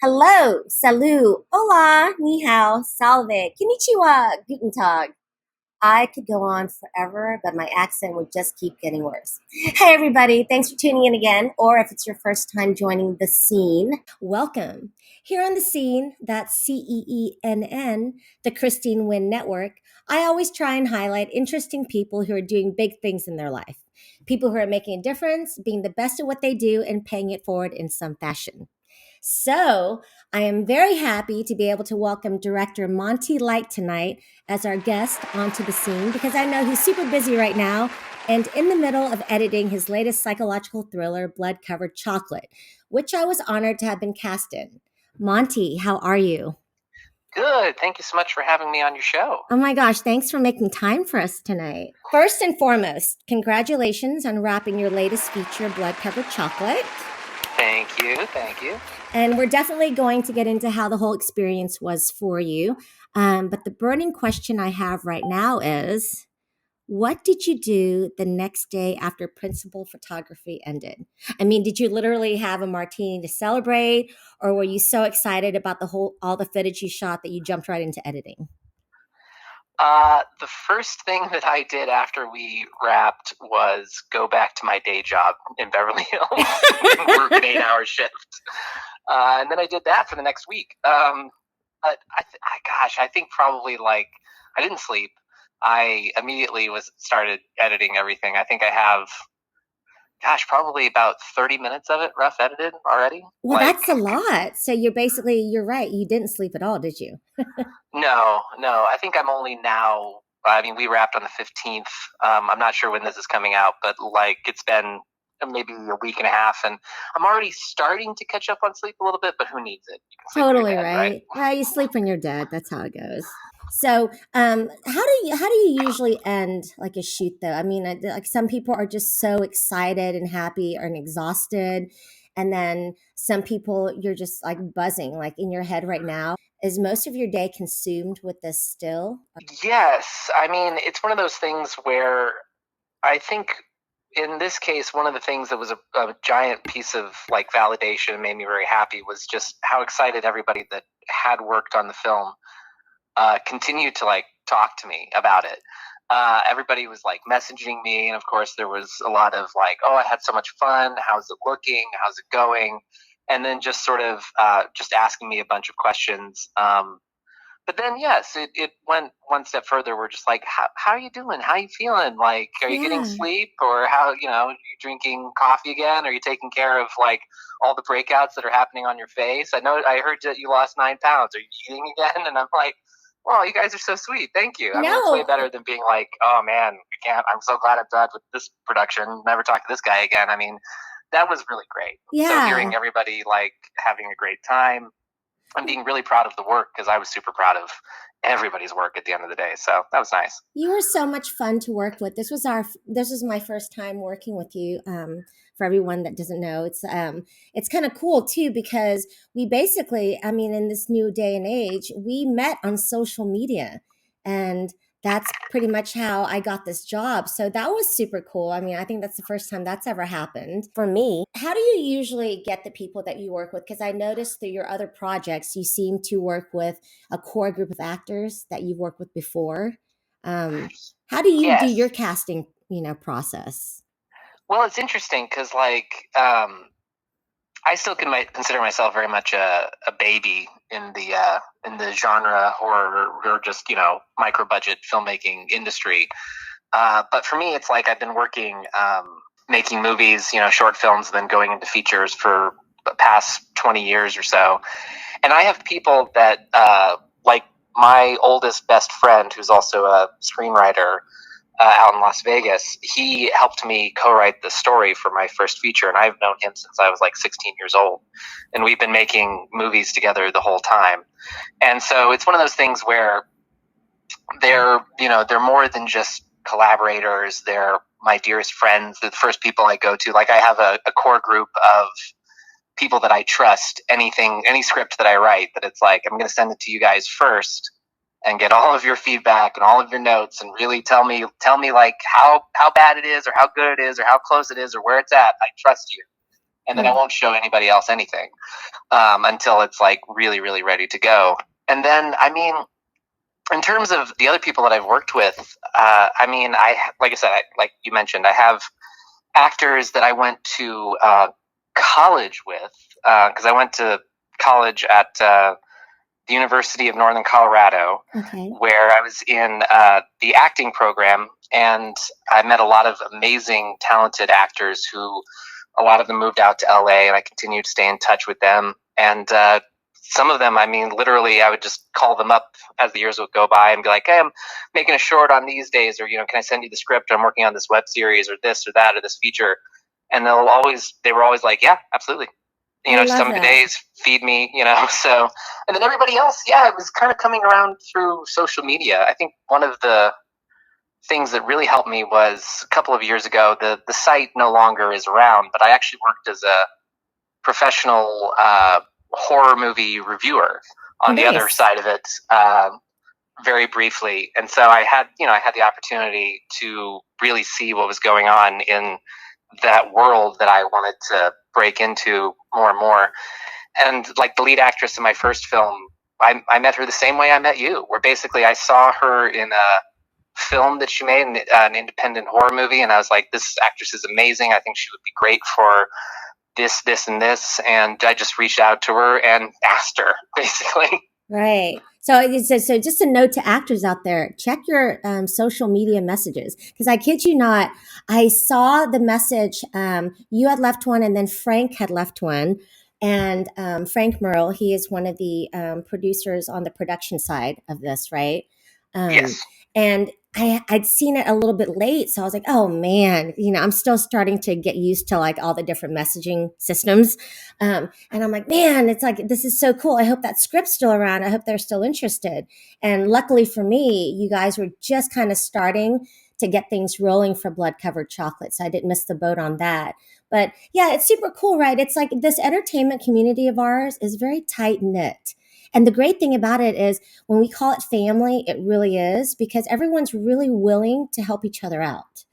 Hello, salut, hola, ni hao, salve, konnichiwa, guten tag. I could go on forever, but my accent would just keep getting worse. Hey, everybody, thanks for tuning in again. Or if it's your first time joining the scene, welcome. Here on the scene, that's CEENN, the Christine Wynn Network, I always try and highlight interesting people who are doing big things in their life. People who are making a difference, being the best at what they do, and paying it forward in some fashion. So, I am very happy to be able to welcome director Monte Light tonight as our guest onto the scene because I know he's super busy right now and in the middle of editing his latest psychological thriller, Blood Covered Chocolate, which I was honored to have been cast in. Monte, how are you? Good. Thank you so much for having me on your show. Oh my gosh, thanks for making time for us tonight. First and foremost, congratulations on wrapping your latest feature, Blood Covered Chocolate. Thank you. Thank you. And we're definitely going to get into how the whole experience was for you. But the burning question I have right now is what did you do the next day after principal photography ended? I mean, did you literally have a martini to celebrate, or were you so excited about all the footage you shot that you jumped right into editing? The first thing that I did after we wrapped was go back to my day job in Beverly Hills and work an 8-hour shift. And then I did that for the next week. But I think probably like I didn't sleep. I immediately was started editing everything. I think I have, probably about 30 minutes of it rough edited already. Well, that's a lot. So you're right. You didn't sleep at all, did you? No. I think I'm only now. I mean, we wrapped on the 15th. I'm not sure when this is coming out, but like it's been maybe a week and a half, and I'm already starting to catch up on sleep a little bit. But who needs it? You can sleep when Totally you're dead, right? right. Well, you sleep when you're dead. That's how it goes. So, how do you usually end like a shoot though? I mean, like some people are just so excited and happy and exhausted, and then some people you're just like buzzing, like in your head right now. Is most of your day consumed with this still? Yes. I mean, it's one of those things where I think in this case, one of the things that was a giant piece of like validation and made me very happy was just how excited everybody that had worked on the film continued to like talk to me about it. Everybody was like messaging me, and of course, there was a lot of like, "Oh, I had so much fun. How's it looking? How's it going?" And then just sort of just asking me a bunch of questions. But then, yes, it went one step further. We're just like, how are you doing? How are you feeling? Like, are you getting Yeah. sleep, or how are you drinking coffee again? Are you taking care of like all the breakouts that are happening on your face? I heard that you lost 9 pounds. Are you eating again? And I'm like, well, you guys are so sweet. Thank you. I mean, it's way No. better than being like, oh man, I can't. I'm so glad I'm done with this production. Never talk to this guy again. I mean, that was really great. So hearing Yeah. everybody like having a great time, I'm being really proud of the work because I was super proud of everybody's work at the end of the day. So that was nice. You were so much fun to work with. This was my first time working with you. For everyone that doesn't know, it's kind of cool too because we basically, I mean, in this new day and age, we met on social media, and that's pretty much how I got this job. So that was super cool. I mean, I think that's the first time that's ever happened for me. How do you usually get the people that you work with? Because I noticed through your other projects, you seem to work with a core group of actors that you've worked with before. Um, how do you do your Yes. casting, process? Well, it's interesting because like I still consider myself very much a baby in the genre horror or just micro budget filmmaking industry. But for me, it's like I've been working making movies, short films, then going into features for the past 20 years or so. And I have people that like my oldest best friend, who's also a screenwriter out in Las Vegas. He helped me co-write the story for my first feature, and I've known him since I was like 16 years old, and we've been making movies together the whole time. And so it's one of those things where they're more than just collaborators. They're my dearest friends. They're the first people I go to. Like I have a core group of people that I trust. Any script that I write, that it's like I'm going to send it to you guys first and get all of your feedback and all of your notes and really tell me like how bad it is or how good it is or how close it is or where it's at. I trust you. and then I Huh. won't show anybody else anything until it's like really, really ready to go. And then, I mean, in terms of the other people that I've worked with, I mean, like I said, like you mentioned, I have actors that I went to college with because I went to college at the University of Northern Colorado, Okay. where I was in the acting program, and I met a lot of amazing, talented actors who a lot of them moved out to LA, and I continued to stay in touch with them. And some of them, I mean, literally, I would just call them up as the years would go by and be like, "Hey, I'm making a short on these days," or can I send you the script? I'm working on this web series, or this, or that, or this feature. And they were always like, "Yeah, absolutely." I Just love some of the that. days, feed me. So, and then everybody else, yeah, it was kind of coming around through social media. I think one of the things that really helped me was a couple of years ago. The site no longer is around, but I actually worked as a professional horror movie reviewer Oh, on the other nice. side of it, very briefly. And so I had the opportunity to really see what was going on in that world that I wanted to break into more and more. And like the lead actress in my first film, I met her the same way I met you, where basically I saw her in a film that she made, an independent horror movie, and I was like, this actress is amazing. I think she would be great for this, this, and this. And I just reached out to her and asked her, basically. Right. So just a note to actors out there: check your social media messages, because I kid you not, I saw the message. You had left one, and then Frank had left one, and Frank Merle, he is one of the producers on the production side of this, right? Um, Yes. and I'd seen it a little bit late, so I was like, "Oh man, I'm still starting to get used to like all the different messaging systems." And I'm like, man, it's like, this is so cool. I hope that script's still around. I hope they're still interested. And luckily for me, you guys were just kind of starting to get things rolling for Blood Covered Chocolate. So I didn't miss the boat on that. But yeah, it's super cool, right? It's like this entertainment community of ours is very tight knit. And the great thing about it is when we call it family, it really is, because everyone's really willing to help each other out,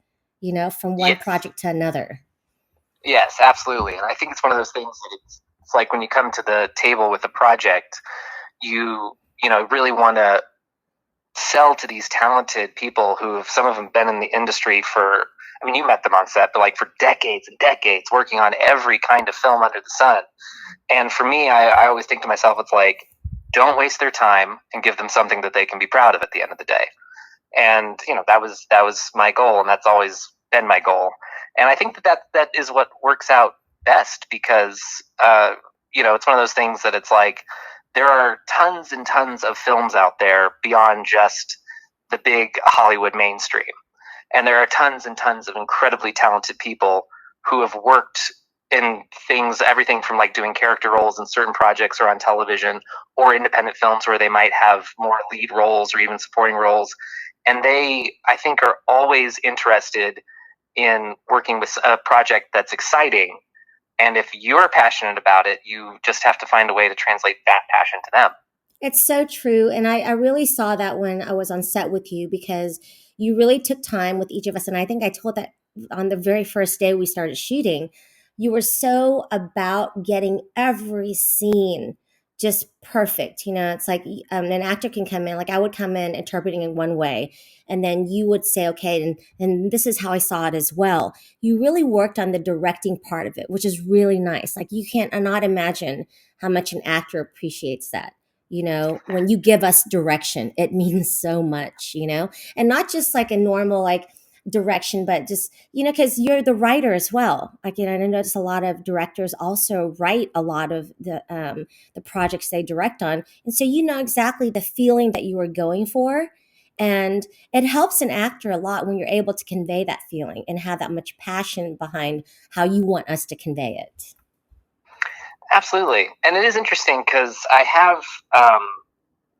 from one Yes. project to another. Yes, absolutely. And I think it's one of those things that it's like when you come to the table with a project, really want to sell to these talented people who have some of them been in the industry for, I mean, you met them on set, but like for decades and decades working on every kind of film under the sun. And for me, I always think to myself, it's like, don't waste their time and give them something that they can be proud of at the end of the day. And that was my goal, and that's always been my goal. And I think that is what works out best because it's one of those things that it's like there are tons and tons of films out there beyond just the big Hollywood mainstream, and there are tons and tons of incredibly talented people who have worked in things, everything from like doing character roles in certain projects or on television, or independent films where they might have more lead roles or even supporting roles. And they, I think, are always interested in working with a project that's exciting. And if you're passionate about it, you just have to find a way to translate that passion to them. It's so true. And I really saw that when I was on set with you, because you really took time with each of us. And I think I told that on the very first day we started shooting. You were so about getting every scene just perfect. It's like an actor can come in, like I would come in interpreting in one way, and then you would say, okay, and this is how I saw it as well. You really worked on the directing part of it, which is really nice. Like you can't not imagine how much an actor appreciates that. When you give us direction, it means so much, and not just like a normal like direction, but just because you're the writer as well. Like, I notice a lot of directors also write a lot of the projects they direct on, and so exactly the feeling that you are going for. And it helps an actor a lot when you're able to convey that feeling and have that much passion behind how you want us to convey it. Absolutely. And it is interesting because I have,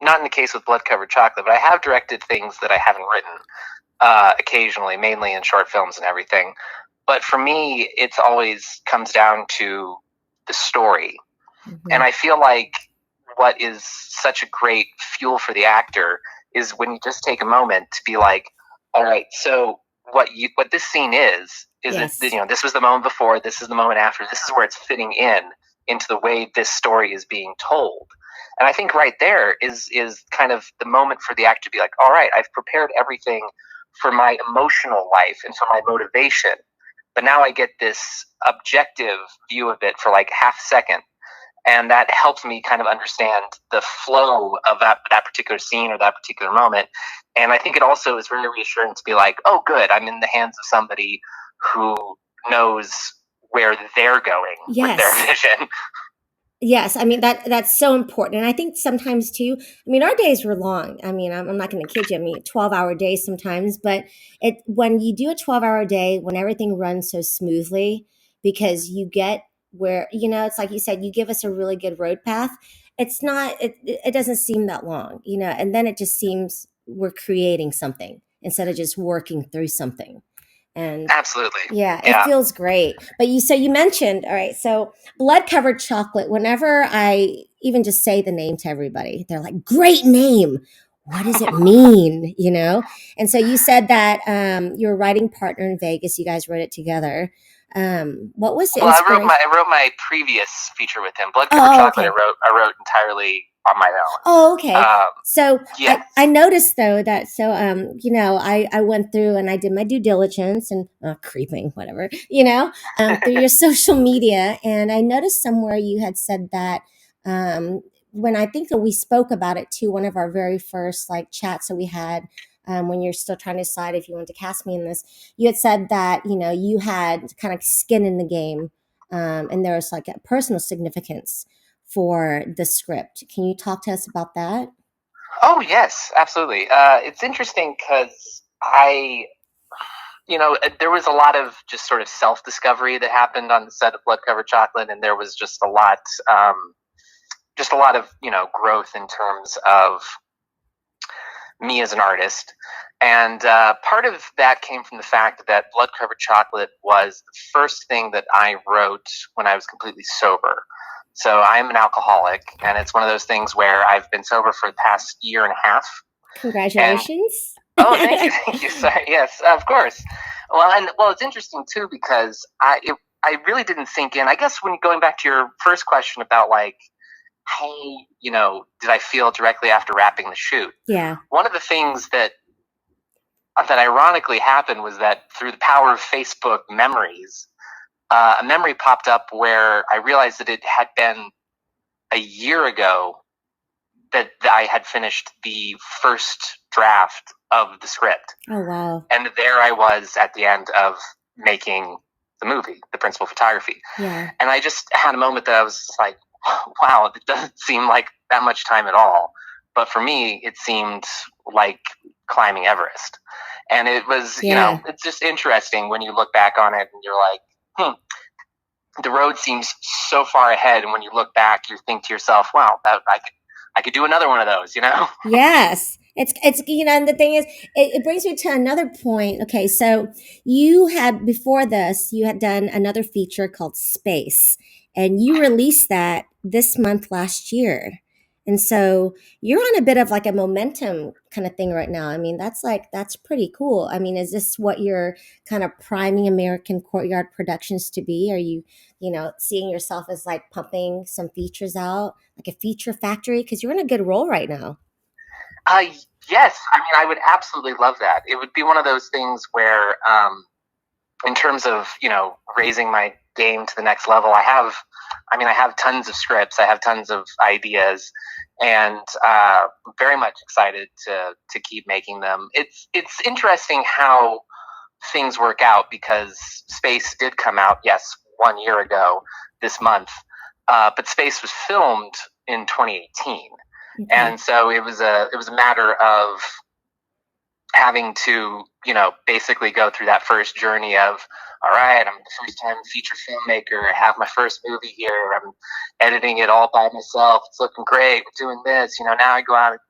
not in the case with Blood Covered Chocolate, but I have directed things that I haven't written occasionally, mainly in short films and everything. But for me, it's always comes down to the story. And Mhm. I feel like what is such a great fuel for the actor is when you just take a moment to be like, all right, so what this scene is Yes. this was the moment before, this is the moment after, this is where it's fitting into the way this story is being told. And I think right there is kind of the moment for the actor to be like, all right, I've prepared everything for my emotional life and for my motivation, but now I get this objective view of it for like half a second, and that helps me kind of understand the flow of that particular scene or that particular moment. And I think it also is very reassuring to be like, oh good, I'm in the hands of somebody who knows where they're going with their Yes. vision. Yes, I mean that's so important, and I think sometimes too. I mean, our days were long. I mean, I'm not going to kid you. I mean, 12-hour days sometimes, but it when you do a 12-hour day, when everything runs so smoothly, because you get where it's like you said, you give us a really good road path. It's not. It doesn't seem that long, and then it just seems we're creating something instead of just working through something. And Absolutely. yeah, it Yeah. feels great. But you mentioned, all right, so blood covered chocolate. Whenever I even just say the name to everybody, they're like, great name. What does it mean? And so you said that your writing partner in Vegas, you guys wrote it together. What was the Well, inspiration? I wrote my previous feature with him, Blood Covered Oh, Chocolate. okay. I wrote entirely on my Oh, okay. own. So Yes. I noticed though that I went through and I did my due diligence and creeping whatever through your social media, and I noticed somewhere you had said that when I think that we spoke about it too, one of our very first like chats that we had, when you're still trying to decide if you want to cast me in this, you had said that you had kind of skin in the game, and there was like a personal significance for the script. Can you talk to us about that? Oh yes, absolutely. It's interesting because there was a lot of just sort of self discovery that happened on the set of Blood Covered Chocolate, and there was just a lot of growth in terms of me as an artist. And part of that came from the fact that Blood Covered Chocolate was the first thing that I wrote when I was completely sober. So I'm an alcoholic, and it's one of those things where I've been sober for the past year and a half. And Congratulations. oh, thank you. Sorry, yes, of course. Well, it's interesting too because I really didn't sink in. I guess when going back to your first question about like, hey, did I feel directly after wrapping the shoot? Yeah. One of the things that ironically happened was that through the power of Facebook memories, a memory popped up where I realized that it had been a year ago that I had finished the first draft of the script. Oh, wow. And there I was at the end of making the movie, the principal photography. Yeah. And I just had a moment that I was like, wow, it doesn't seem like that much time at all. But for me, it seemed like climbing Everest. And it was, Yeah. it's just interesting when you look back on it and you're like, the road seems so far ahead. And when you look back, you think to yourself, wow, I could do another one of those. Yes. It's and the thing is, it brings me to another point. Okay, so you had before this, you had done another feature called Space, and you released that this month last year. And so you're on a bit of like a momentum kind of thing right now. I mean, that's pretty cool. I mean, is this what you're kind of priming American Courtyard Productions to be? Are you, seeing yourself as like pumping some features out, like a feature factory? Because you're in a good role right now. Uh, yes, I mean, I would absolutely love that. It would be one of those things where, in terms of raising my game to the next level, I have tons of scripts, I have tons of ideas, and very much excited to keep making them. It's interesting how things work out because Space did come out, yes, 1 year ago this month, but Space was filmed in 2018. Okay. And so it was a matter of having to basically go through that first journey of, all right, I'm the first time feature filmmaker, I have my first movie here, I'm editing it all by myself, it's looking great, we're doing this, now I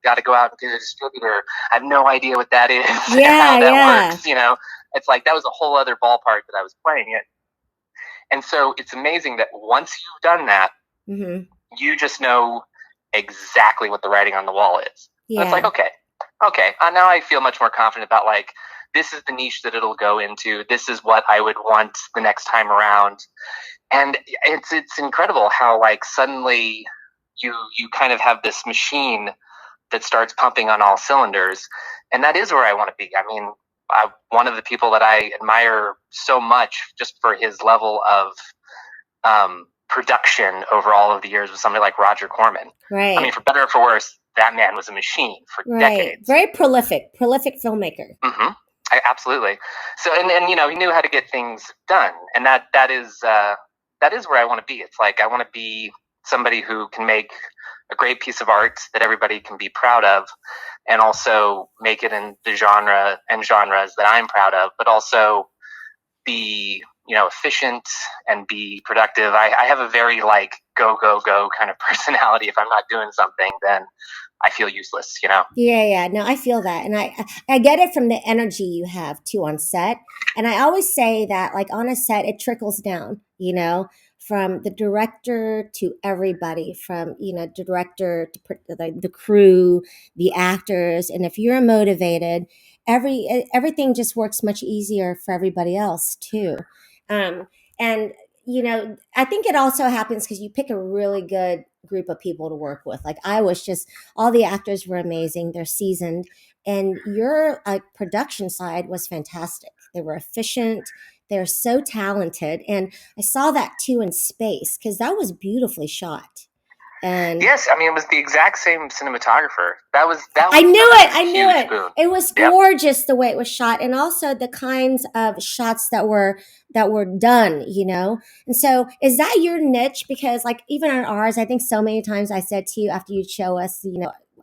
gotta go out and get a distributor, I have no idea what that is and how Yeah, that yeah. works. It's like that was a whole other ballpark that I was playing it. And so it's amazing that once you've done that, Hmm. you just know exactly what the writing on the wall is. And it's like, Yeah. okay, now I feel much more confident about like this is the niche that it'll go into. This is what I would want the next time around. And it's incredible how like suddenly you kind of have this machine that starts pumping on all cylinders, and that is where I want to be. I mean, one of the people that I admire so much just for his level of production over all of the years was somebody like Roger Corman. Right. I mean, for better or for worse, that man was a machine for decades. Very prolific filmmaker. Mm-hmm. Absolutely. So, and he knew how to get things done, and that is where I want to be. It's like I want to be somebody who can make a great piece of art that everybody can be proud of, and also make it in the genre and genres that I'm proud of, but also be efficient and be productive. I have a very like go kind of personality. If I'm not doing something, then I feel useless. Yeah. No, I feel that, and I get it from the energy you have too on set. And I always say that, like on a set, it trickles down. From the director to everybody, from the director to the crew, the actors, and if you're motivated, everything just works much easier for everybody else too. And I think it also happens because you pick a really good group of people to work with. Like I was just all the actors were amazing, they're seasoned, and your production side was fantastic. They were efficient, they're so talented, and I saw that too in Space because that was beautifully shot. And yes, I mean it was the exact same cinematographer. That was I knew it. I knew it. Boon. It was gorgeous the way it was shot, and also the kinds of shots that were done. And so, is that your niche? Because, like, even on ours, I think so many times I said to you after you'd show us,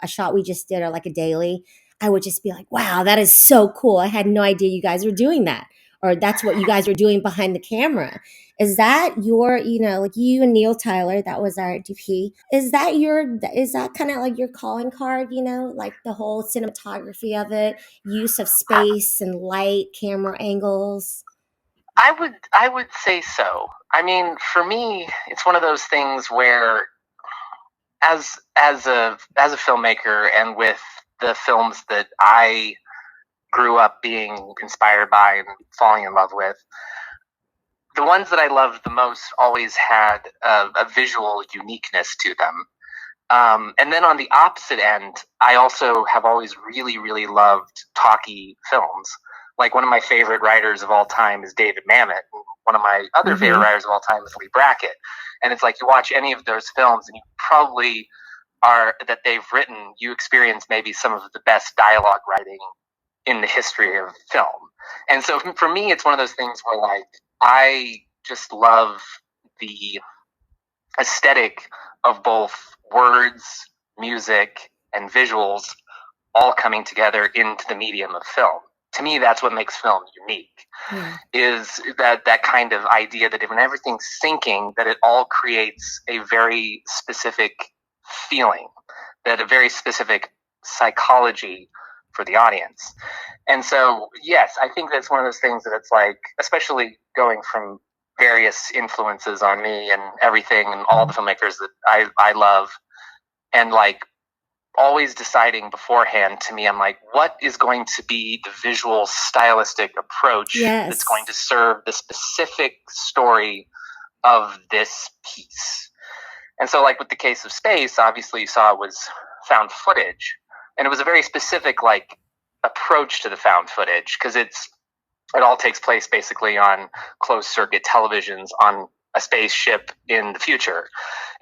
a shot we just did or like a daily, I would just be like, "Wow, that is so cool! I had no idea you guys were doing that." Or that's what you guys were doing behind the camera. Is that your, like you and Neil Tyler, that was our DP. Is that kind of like your calling card, like the whole cinematography of it, use of space and light, camera angles? I would say so. I mean, for me, it's one of those things where as a filmmaker and with the films that I grew up being inspired by and falling in love with, the ones that I loved the most always had a visual uniqueness to them. And then on the opposite end, I also have always really, really loved talkie films. Like one of my favorite writers of all time is David Mamet. One of my other favorite writers of all time is Lee Brackett. And it's like you watch any of those films and you probably that they've written, you experience maybe some of the best dialogue writing in the history of film. And so for me, it's one of those things where like I just love the aesthetic of both words, music, and visuals all coming together into the medium of film. To me, that's what makes film unique. Is that kind of idea that when everything's syncing, that it all creates a very specific feeling, that a very specific psychology for the audience. And so, yes, I think that's one of those things that it's like, especially going from various influences on me and everything and all the filmmakers that I love, and like always deciding beforehand, to me, I'm like, what is going to be the visual stylistic approach that's going to serve the specific story of this piece? And so like with the case of Space, obviously you saw it was found footage, and it was a very specific like approach to the found footage because it all takes place basically on closed circuit televisions on a spaceship in the future.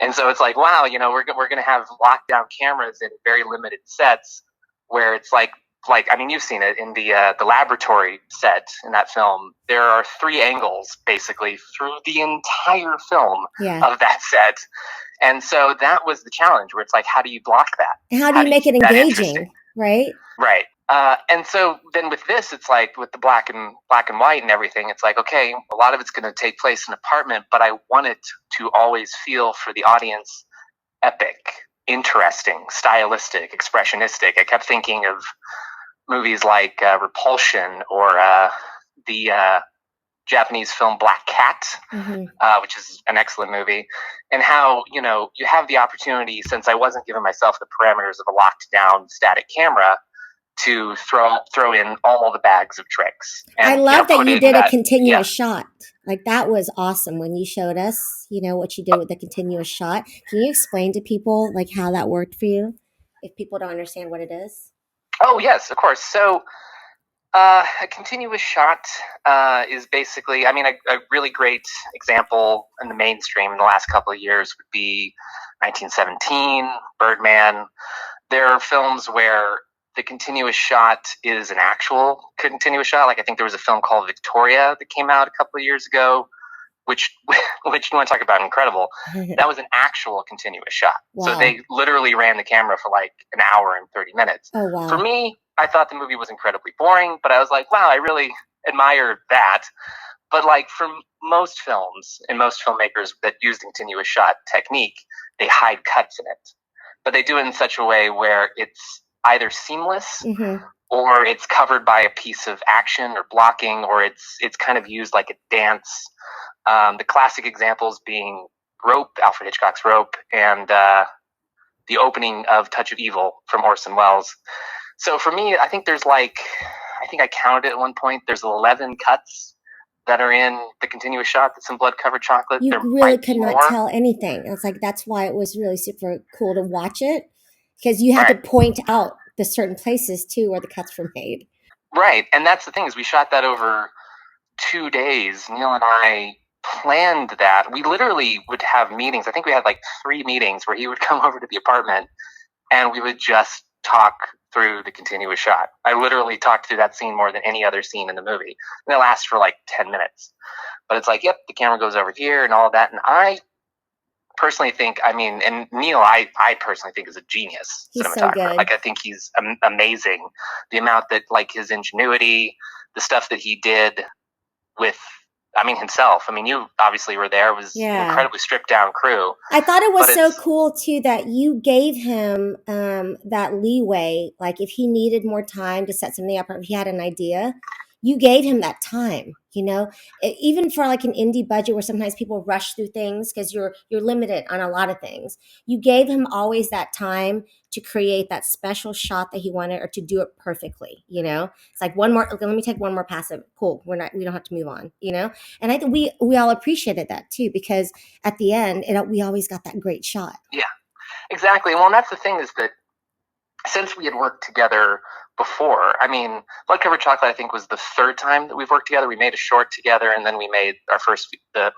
And so it's like, wow, we're going to have lockdown cameras in very limited sets where it's like I mean, you've seen it in the laboratory set in that film. There are 3 angles basically through the entire film of that set. And so that was the challenge where it's like, how do you block that? How do you make it engaging? Right. Right. And so then with this, it's like with the black and white and everything, it's like, okay, a lot of it's going to take place in an apartment, but I want it to always feel for the audience epic, interesting, stylistic, expressionistic. I kept thinking of movies like Repulsion or the Japanese film Black Cat, which is an excellent movie, and how, you have the opportunity, since I wasn't giving myself the parameters of a locked down static camera, to throw in all the bags of tricks I and love that put you it in did a that. Yeah. continuous shot. Like that was awesome when you showed us, what you did with the continuous shot. Can you explain to people like how that worked for you if people don't understand what it is? Oh yes, of course. So a continuous shot is basically, I mean, a really great example in the mainstream in the last couple of years would be 1917, Birdman. There are films where the continuous shot is an actual continuous shot. Like I think there was a film called Victoria that came out a couple of years ago, which which you want to talk about incredible. That was an actual continuous shot. So Wow. they literally ran the camera for like an hour and 30 minutes. Oh, For wow. me, I thought the movie was incredibly boring, but I was like, wow, I really admire that. But like for most films and most filmmakers that use the continuous shot technique, they hide cuts in it. But they do it in such a way where it's either seamless Mm-hmm. or it's covered by a piece of action or blocking, or it's kind of used like a dance. The classic examples being Rope, Alfred Hitchcock's Rope, and the opening of Touch of Evil from Orson Welles. So for me, I think there's like, I think I counted it at one point. There's 11 cuts that are in the continuous shot that's in Blood Covered Chocolate. You There really might could be not more. tell anything. It's like that's why it was really super cool to watch it because you had to Right. point out the certain places too where the cuts were made. Right. And that's the thing is we shot that over 2 days. Neil and I planned that. We literally would have meetings. I think we had like 3 meetings where he would come over to the apartment and we would just talk through the continuous shot. I literally talked through that scene more than any other scene in the movie. And it lasts for like 10 minutes. But it's like, yep, the camera goes over here and all of that. And I personally think, I mean, and Neil, I personally think is a genius He's so cinematographer. good. Like, I think he's amazing. The amount that, like, his ingenuity, the stuff that he did with, I mean, himself. I mean, you obviously were there. It was an Yeah. incredibly stripped down crew, I thought it but was so it's cool too that you gave him that leeway. Like if he needed more time to set something up or if he had an idea, you gave him that time. Even for like an indie budget where sometimes people rush through things because you're limited on a lot of things. You gave him always that time to create that special shot that he wanted or to do it perfectly. It's like one more. Okay, let me take one more passive. Cool. We don't have to move on. And I think we all appreciated that too because at the end, we always got that great shot. yeah, exactly. Well, and that's the thing is that since we had worked together before, I mean, Blood Covered Chocolate, I think, was the third time that we've worked together. We made a short together, and then we made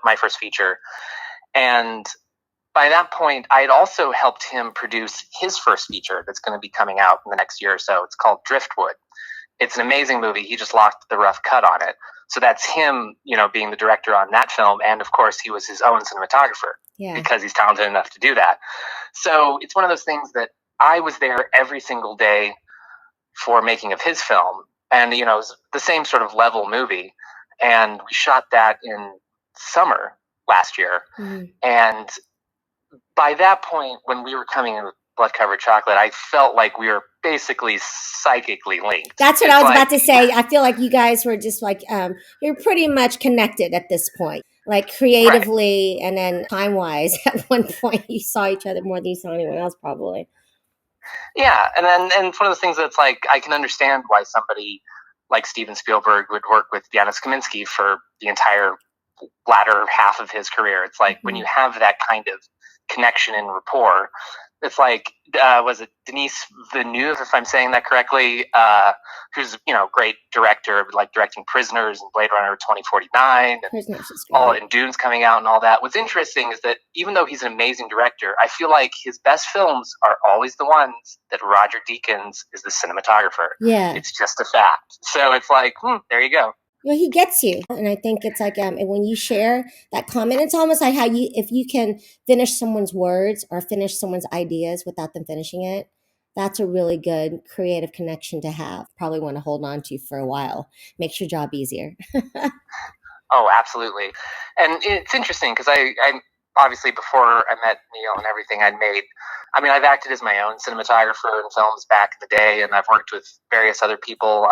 my first feature. And by that point, I had also helped him produce his first feature that's going to be coming out in the next year or so. It's called Driftwood. It's an amazing movie. He just locked the rough cut on it. So that's him, being the director on that film. And of course, he was his own cinematographer Yeah. because he's talented enough to do that. So it's one of those things that I was there every single day for making of his film. And, it was the same sort of level movie. And we shot that in summer last year. Mm-hmm. And by that point, when we were coming in with Blood Covered Chocolate, I felt like we were basically psychically linked. That's what I was about to say. I feel like you guys were just like, you're pretty much connected at this point, like right. creatively and then time wise. At one point, you saw each other more than you saw anyone else, probably. Yeah, and it's one of those things that's like I can understand why somebody like Steven Spielberg would work with Janusz Kaminski for the entire latter half of his career. It's like when you have that kind of connection and rapport, it's like was it Denise Villeneuve, if I'm saying that correctly, who's great director, like directing Prisoners and Blade Runner 2049 and Prisoners is all great. and Dune's coming out and all that. What's interesting is that even though he's an amazing director, I feel like his best films are always the ones that Roger Deakins is the cinematographer. Yeah. It's just a fact. So it's like, there you go. Well, he gets you, and I think it's like and when you share that comment, it's almost like how if you can finish someone's words or finish someone's ideas without them finishing it. That's a really good creative connection to have. Probably want to hold on to for a while. Makes your job easier. Oh, absolutely. And it's interesting because I obviously before I met Neil and everything I've acted as my own cinematographer in films back in the day, and I've worked with various other people.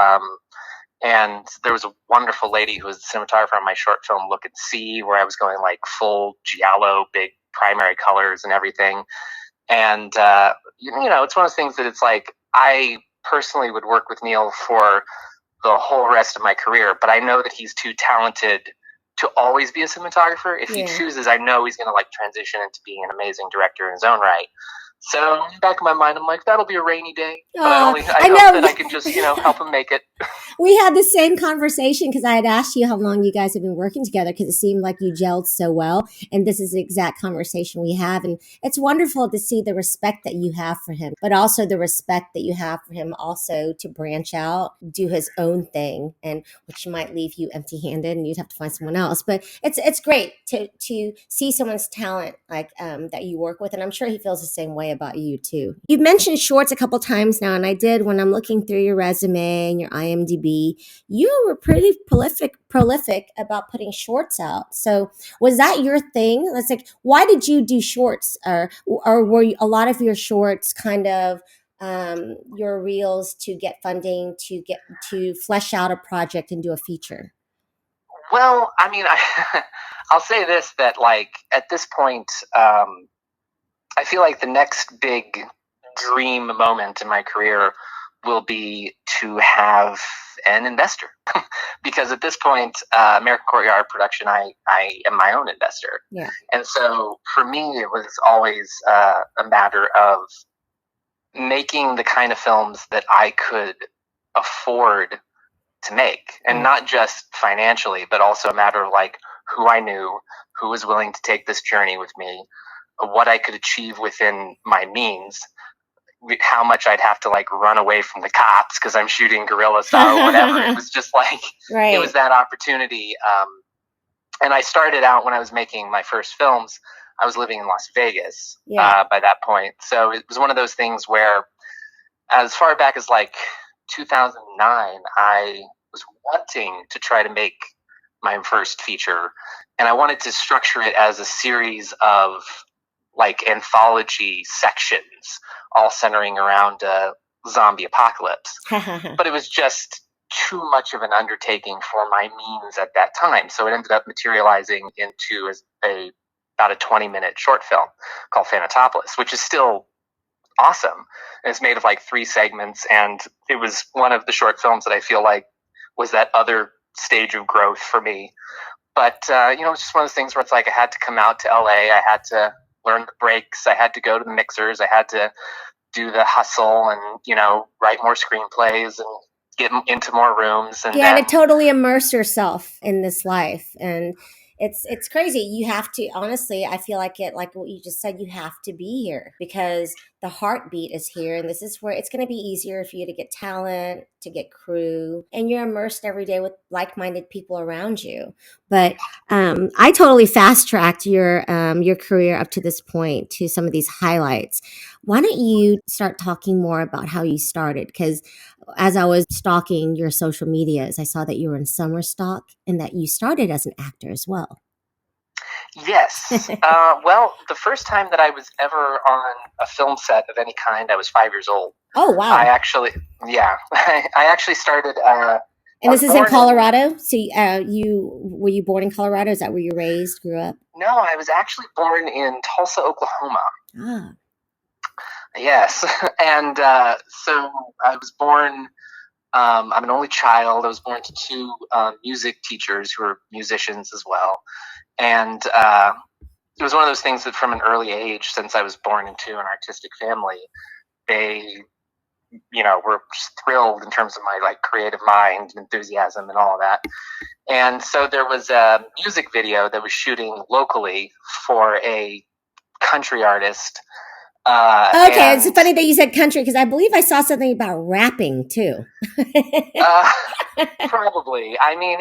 And there was a wonderful lady who was the cinematographer on my short film Look and See, where I was going like full giallo, big primary colors and everything. And it's one of those things that it's like I personally would work with Neil for the whole rest of my career, but I know that he's too talented to always be a cinematographer. If he chooses, I know he's going to like transition into being an amazing director in his own right. So in the back of my mind, I'm like, that'll be a rainy day. But I hope that I can just, help him make it. We had the same conversation because I had asked you how long you guys have been working together because it seemed like you gelled so well. And this is the exact conversation we have. And it's wonderful to see the respect that you have for him, but also the respect that you have for him also to branch out, do his own thing, and which might leave you empty handed and you'd have to find someone else. But it's great to see someone's talent like that you work with. And I'm sure he feels the same way about you too. You've mentioned shorts a couple times now, and I did when I'm looking through your resume and your IMDb. You were pretty prolific about putting shorts out. So was that your thing? Let's like, why did you do shorts, or were you, a lot of your shorts kind of your reels to get funding to flesh out a project and do a feature? Well, I mean, I'll say this, that like at this point, I feel like the next big dream moment in my career will be to have an investor. Because at this point, American Courtyard Production, I am my own investor. Yeah. And so for me, it was always a matter of making the kind of films that I could afford to make, and not just financially, but also a matter of like who I knew, who was willing to take this journey with me, what I could achieve within my means, how much I'd have to like run away from the cops because I'm shooting guerrilla style or whatever. It was just like, It was that opportunity. And I started out when I was making my first films, I was living in Las Vegas by that point. So it was one of those things where as far back as like 2009, I was wanting to try to make my first feature, and I wanted to structure it as a series of like anthology sections, all centering around a zombie apocalypse. But it was just too much of an undertaking for my means at that time, so it ended up materializing into about a 20-minute short film called Thanatopolis, which is still awesome. And it's made of like 3 segments, and it was one of the short films that I feel like was that other stage of growth for me. But it's just one of those things where it's like I had to come out to LA, I had to learn the breaks, I had to go to the mixers, I had to do the hustle and write more screenplays and get into more rooms, and to totally immerse yourself in this life. And it's crazy. You have to, honestly, I feel like like what you just said, you have to be here because the heartbeat is here, and this is where it's going to be easier for you to get talent, to get crew, and you're immersed every day with like-minded people around you. But I totally fast-tracked your career up to this point to some of these highlights. Why don't you start talking more about how you started? Because as I was stalking your social medias, I saw that you were in summer stock and that you started as an actor as well. Yes. Well, the first time that I was ever on a film set of any kind, I was 5 years old. Oh, wow. I actually started. And this is in Colorado? So were you born in Colorado? Is that where you raised, grew up? No, I was actually born in Tulsa, Oklahoma. Ah. Yes. And so I was born, I'm an only child. I was born to 2 music teachers who were musicians as well. And it was one of those things that from an early age, since I was born into an artistic family, they, were thrilled in terms of my like creative mind and enthusiasm and all of that. And so there was a music video that was shooting locally for a country artist. Okay, it's funny that you said country because I believe I saw something about rapping too. Probably. I mean,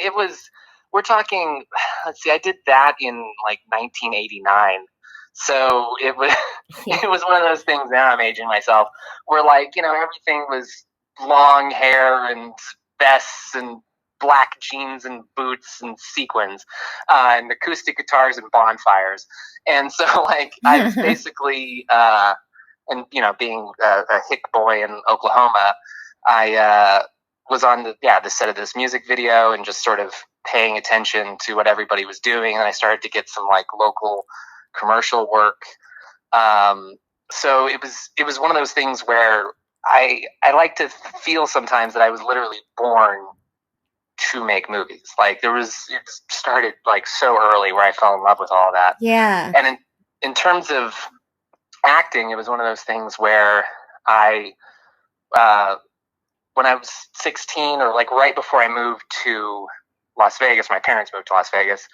we're talking, let's see, I did that in like 1989. So it was one of those things, now I'm aging myself, where like, everything was long hair and vests and black jeans and boots and sequins, and acoustic guitars and bonfires. And so like I was basically, and being a hick boy in Oklahoma, I was on the set of this music video and just sort of paying attention to what everybody was doing, and I started to get some like local commercial work. So it was one of those things where I like to feel sometimes that I was literally born to make movies. Like it started like so early where I fell in love with all of that. Yeah. And in terms of acting, it was one of those things where I, uh, when I was 16 or like right before I moved to Las Vegas, my parents moved to Las Vegas,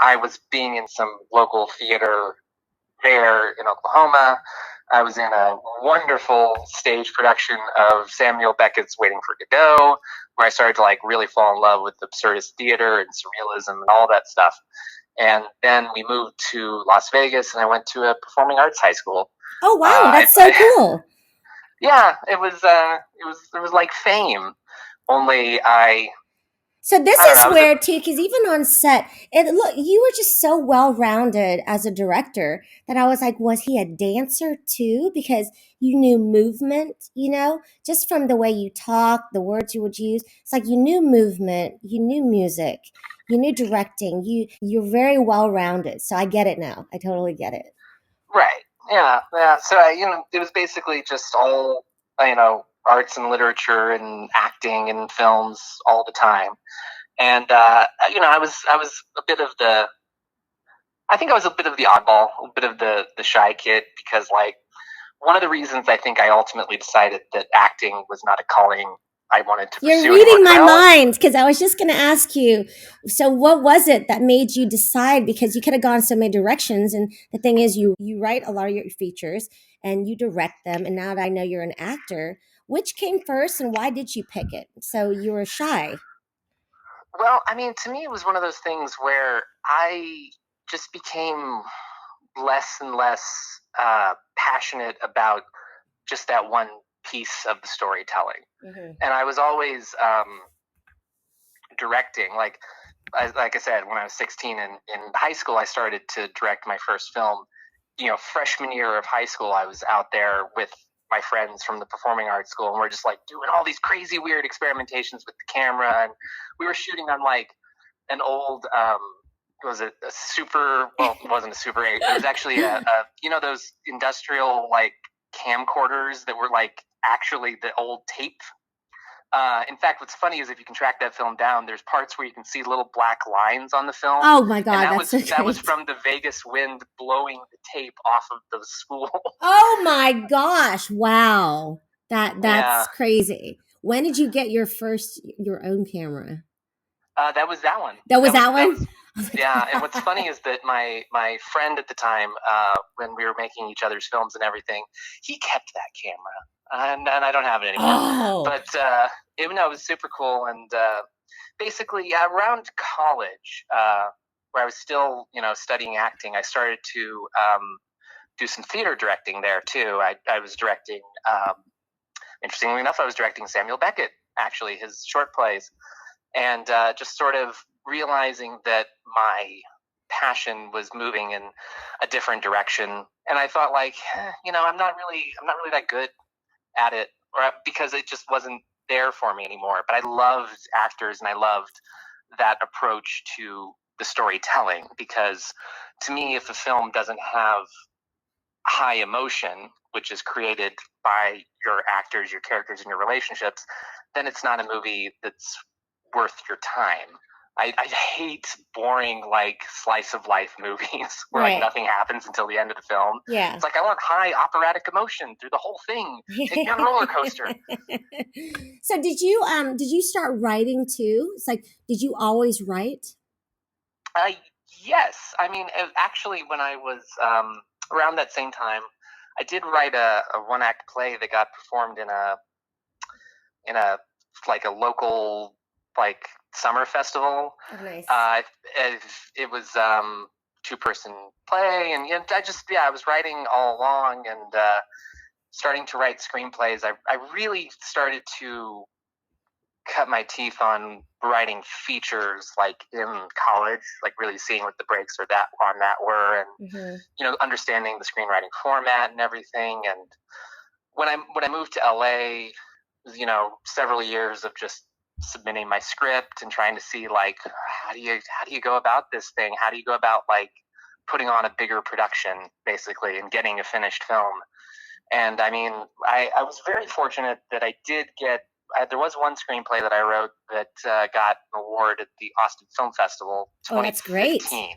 I was being in some local theater there in Oklahoma. I was in a wonderful stage production of Samuel Beckett's Waiting for Godot, where I started to like really fall in love with absurdist theater and surrealism and all that stuff. And then we moved to Las Vegas, and I went to a performing arts high school. Oh wow, Uh, that's so cool. yeah, it was like Fame, only So this I don't know. is where too, because even on set, it look you were just so well rounded as a director that I was like, was he a dancer too? Because you knew movement, just from the way you talk, the words you would use. It's like you knew movement, you knew music, you knew directing. You're very well rounded. So I get it now. I totally get it. right, yeah, yeah. So it was basically just all arts and literature and acting and films all the time. And I was a bit of the I think I was a bit of the oddball, a bit of the shy kid because like one of the reasons I think I ultimately decided that acting was not a calling I wanted to You're pursue anymore reading because my I always mind because I was just going to ask you. So, what was it that made you decide? Because you could have gone so many directions, and the thing is, you write a lot of your features and you direct them. And now that I know you're an actor, which came first, and why did you pick it? So you were shy. well, I mean, to me it was one of those things where I just became less and less passionate about just that one piece of the storytelling. Hmm. And I was always directing. Like I said, when I was 16 in high school, I started to direct my first film. Freshman year of high school, I was out there with my friends from the performing arts school, and we're just like doing all these crazy, weird experimentations with the camera. And we were shooting on like an old, was it a super? Well, it wasn't a Super 8. It was actually those industrial like camcorders that were like actually the old tape. In fact, what's funny is if you can track that film down, there's parts where you can see little black lines on the film, Oh my and God, that that's was so that was great. from the Vegas wind blowing the tape off of the spool. Oh my gosh! Wow, Yeah, that's crazy. When did you get your own camera? that was that one. That was That was that that one. was Yeah. And what's funny is that my friend at the time, when we were making each other's films and everything, he kept that camera, and I don't have it anymore. Oh. But it was super cool. And basically, yeah, around college, where I was still studying acting, I started to do some theater directing there too. I was directing. Interestingly enough, I was directing Samuel Beckett, actually his short plays, and just sort of realizing that my passion was moving in a different direction. And I thought, like, I'm not really that good at it, or because it just wasn't there for me anymore. But I loved actors, and I loved that approach to the storytelling, because to me, if a film doesn't have high emotion, which is created by your actors, your characters, and your relationships, then it's not a movie that's worth your time. I hate boring like slice of life movies where like Right. nothing happens until the end of the film. Yeah. It's like I want high operatic emotion through the whole thing. Take me on a roller coaster. So did you start writing too? It's like, did you always write? Uh, yes, I mean actually when I was around that same time, I did write a one act play that got performed in a like a local like summer festival. Oh, nice. It was two-person play, and I was writing all along, and starting to write screenplays. I really started to cut my teeth on writing features like in college, like really seeing what the breaks or that on that were, and Hmm. understanding the screenwriting format and everything. And when I moved to LA, several years of just submitting my script and trying to see like how do you go about this thing? How do you go about like putting on a bigger production basically and getting a finished film? And I mean, I was very fortunate that I did get. There was one screenplay that I wrote that got an award at the Austin Film Festival Oh, that's great. 2015.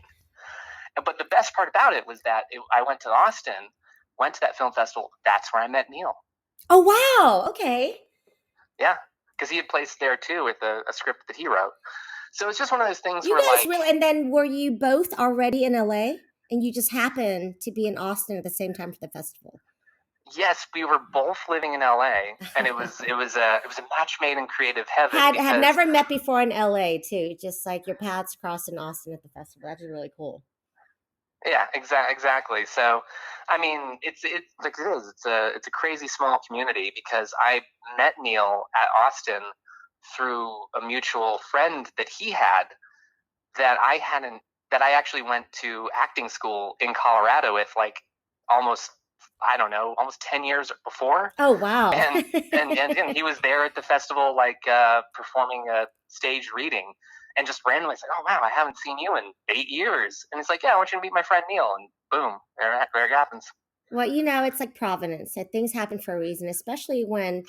But the best part about it was that I went to Austin, went to that film festival. That's where I met Neil. Oh, wow. Okay. Yeah, because he had placed there too with a script that he wrote. So it's just one of those things You where, guys like, really, and then were you both already in LA and you just happened to be in Austin at the same time for the festival? yes, we were both living in LA, and it was a match made in creative heaven Had because never met before in LA too, just like your paths crossed in Austin at the festival. That's really cool. yeah, exactly. So, I mean, it's like it is. It's a crazy small community because I met Neil at Austin through a mutual friend that he had that I hadn't that I actually went to acting school in Colorado with, like, almost, I don't know, almost 10 years before. Oh, wow. And he was there at the festival, like, performing a stage reading, and just randomly said, "Oh wow, I haven't seen you in 8 years." And he's like, "Yeah, I want you to meet my friend Neil." And boom, there it happens. Well, it's like providence. That things happen for a reason, especially when,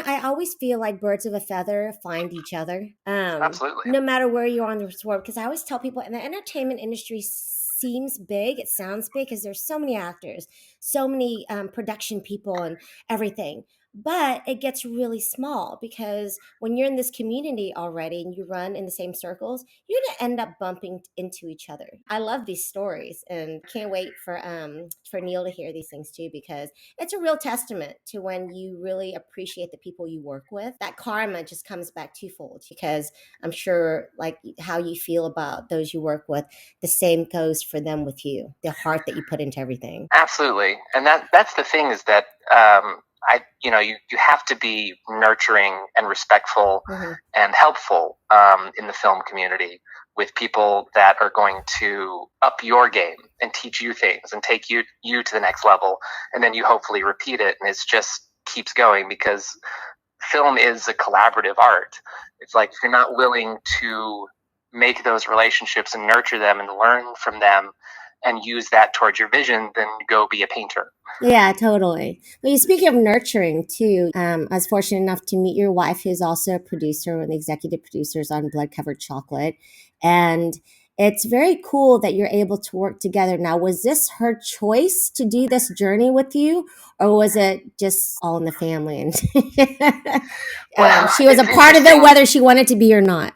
I always feel like birds of a feather find each other. Absolutely. No matter where you are in the world, because I always tell people, and the entertainment industry seems big. It sounds big because there's so many actors, so many production people, and everything. But it gets really small because when you're in this community already and you run in the same circles, you're gonna end up bumping into each other. I love these stories and can't wait for Neil to hear these things too, because it's a real testament to when you really appreciate the people you work with. That karma just comes back twofold, because I'm sure like how you feel about those you work with, the same goes for them with you. The heart that you put into everything. Absolutely, and that's the thing, is that you have to be nurturing and respectful Mm-hmm. and helpful in the film community with people that are going to up your game and teach you things and take you to the next level, and then you hopefully repeat it, and it just keeps going because film is a collaborative art. It's like, if you're not willing to make those relationships and nurture them and learn from them and use that towards your vision, then go be a painter. Yeah, totally. Well, you speak of nurturing too. I was fortunate enough to meet your wife, who's also a producer, one of the executive producers on Blood Covered Chocolate, and it's very cool that you're able to work together. Now, was this her choice to do this journey with you, or was it just all in the family and Well, she was a it's part of it, interesting. whether she wanted to be or not?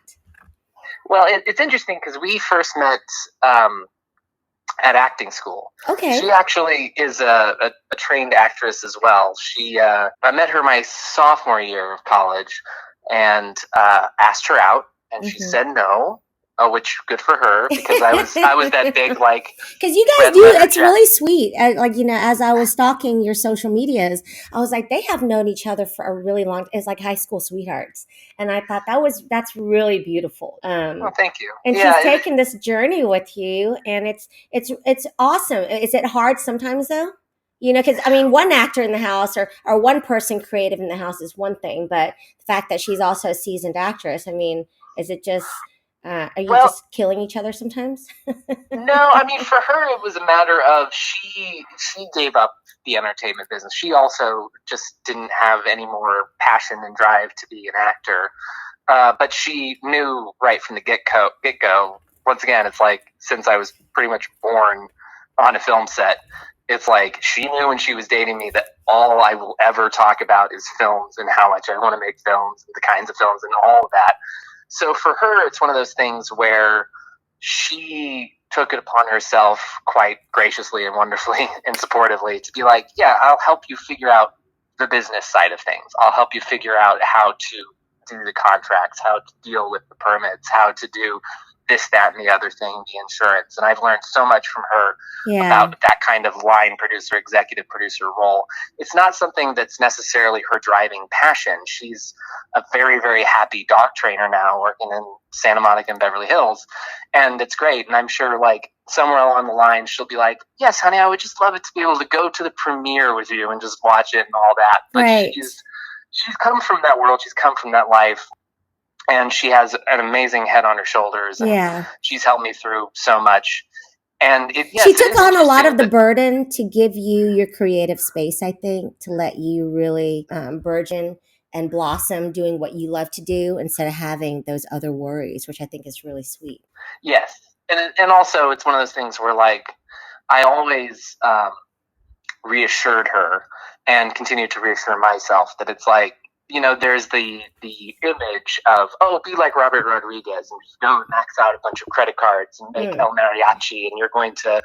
Well, it's interesting because we first met at acting school. Okay. She actually is a trained actress as well. I met her my sophomore year of college and asked her out, and she Mm-hmm. said no. Which, good for her, because I was that big, like, Because you guys red do, letter it's jacket. really sweet. Like, as I was stalking your social medias, I was like, they have known each other for a really long. It's like high school sweethearts, and I thought that's really beautiful. Well, thank you. And she's Yeah, taken this journey with you, and it's awesome. Is it hard sometimes though? Because I mean, one actor in the house, or one person creative in the house is one thing, but the fact that she's also a seasoned actress, I mean, is it just are you well, just killing each other sometimes? no, I mean, for her, it was a matter of she gave up the entertainment business. She also just didn't have any more passion and drive to be an actor. But she knew right from the get go. Once again, it's like, since I was pretty much born on a film set, it's like she knew when she was dating me that all I will ever talk about is films and how much I want to make films and the kinds of films and all of that. So for her, it's one of those things where she took it upon herself quite graciously and wonderfully and supportively to be like, "Yeah, I'll help you figure out the business side of things. I'll help you figure out how to do the contracts, how to deal with the permits, how to do this, that, and the other thing, the insurance." And I've learned so much from her Yeah. about that kind of line producer, executive producer role. It's not something that's necessarily her driving passion. She's a very, very happy dog trainer now, working in Santa Monica and Beverly Hills. And it's great. And I'm sure, like, somewhere along the line, she'll be like, "Yes, honey, I would just love it to be able to go to the premiere with you and just watch it and all that." But Right. she's come from that world. She's come from that life. And she has an amazing head on her shoulders. And Yeah. she's helped me through so much. And She yes, it took is on a lot interesting of the that, burden to give you your creative space, I think, to let you really burgeon and blossom doing what you love to do instead of having those other worries, which I think is really sweet. yes. And also it's one of those things where like I always reassured her and continue to reassure myself that it's like, there's the image of, oh, be like Robert Rodriguez and just go max out a bunch of credit cards and make Mm. El Mariachi and you're going to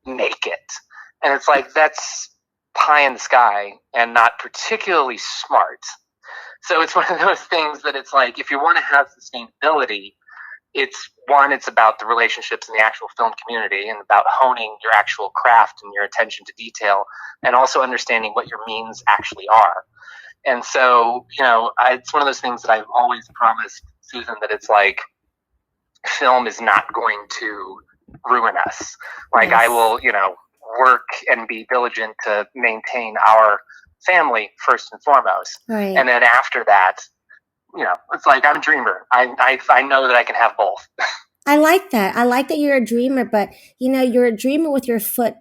make it. And it's like, that's pie in the sky and not particularly smart. So it's one of those things that it's like, if you want to have sustainability, it's about the relationships in the actual film community and about honing your actual craft and your attention to detail and also understanding what your means actually are. And so, it's one of those things that I've always promised Susan, that it's like, film is not going to ruin us. Like, I Yes. will, work and be diligent to maintain our family first and foremost. Right. And then after that, it's like, I'm a dreamer. I know that I can have both. I like that. I like that you're a dreamer, but you're a dreamer with your foot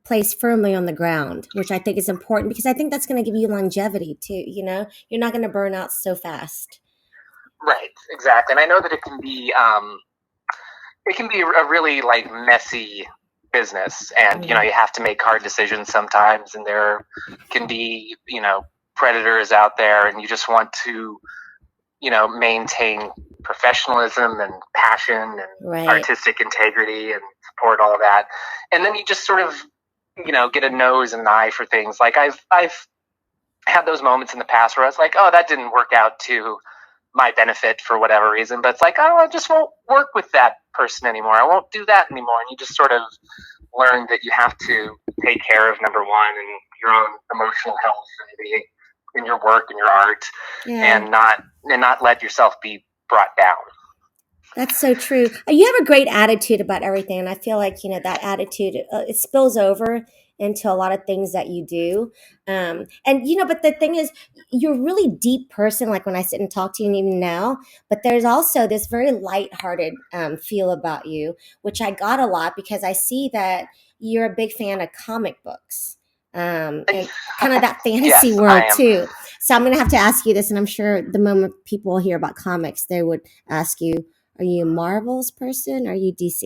placed firmly on the ground, which I think is important because I think that's going to give you longevity too. You're not going to burn out so fast. Right, exactly. And I know that it can be a really like messy business, and Mm. you have to make hard decisions sometimes, and there can be predators out there, and you just want to maintain professionalism and passion and Right. artistic integrity and support all that. And then you just sort of get a nose and an eye for things. Like I've had those moments in the past where I was like, oh, that didn't work out to my benefit for whatever reason, but it's like, oh, I just won't work with that person anymore. I won't do that anymore. And you just sort of learn that you have to take care of, number one, and your own emotional health and in your work and your art, Yeah. and not let yourself be brought down. That's so true. You have a great attitude about everything, and I feel like that attitude it spills over into a lot of things that you do. And but the thing is, you're a really deep person. Like when I sit and talk to you, and even now, but there's also this very lighthearted feel about you, which I got a lot because I see that you're a big fan of comic books. And kind of that fantasy Yes, I world am. too. So I'm going to have to ask you this, and I'm sure the moment people hear about comics, they would ask you, are you a Marvel's person or are you DC?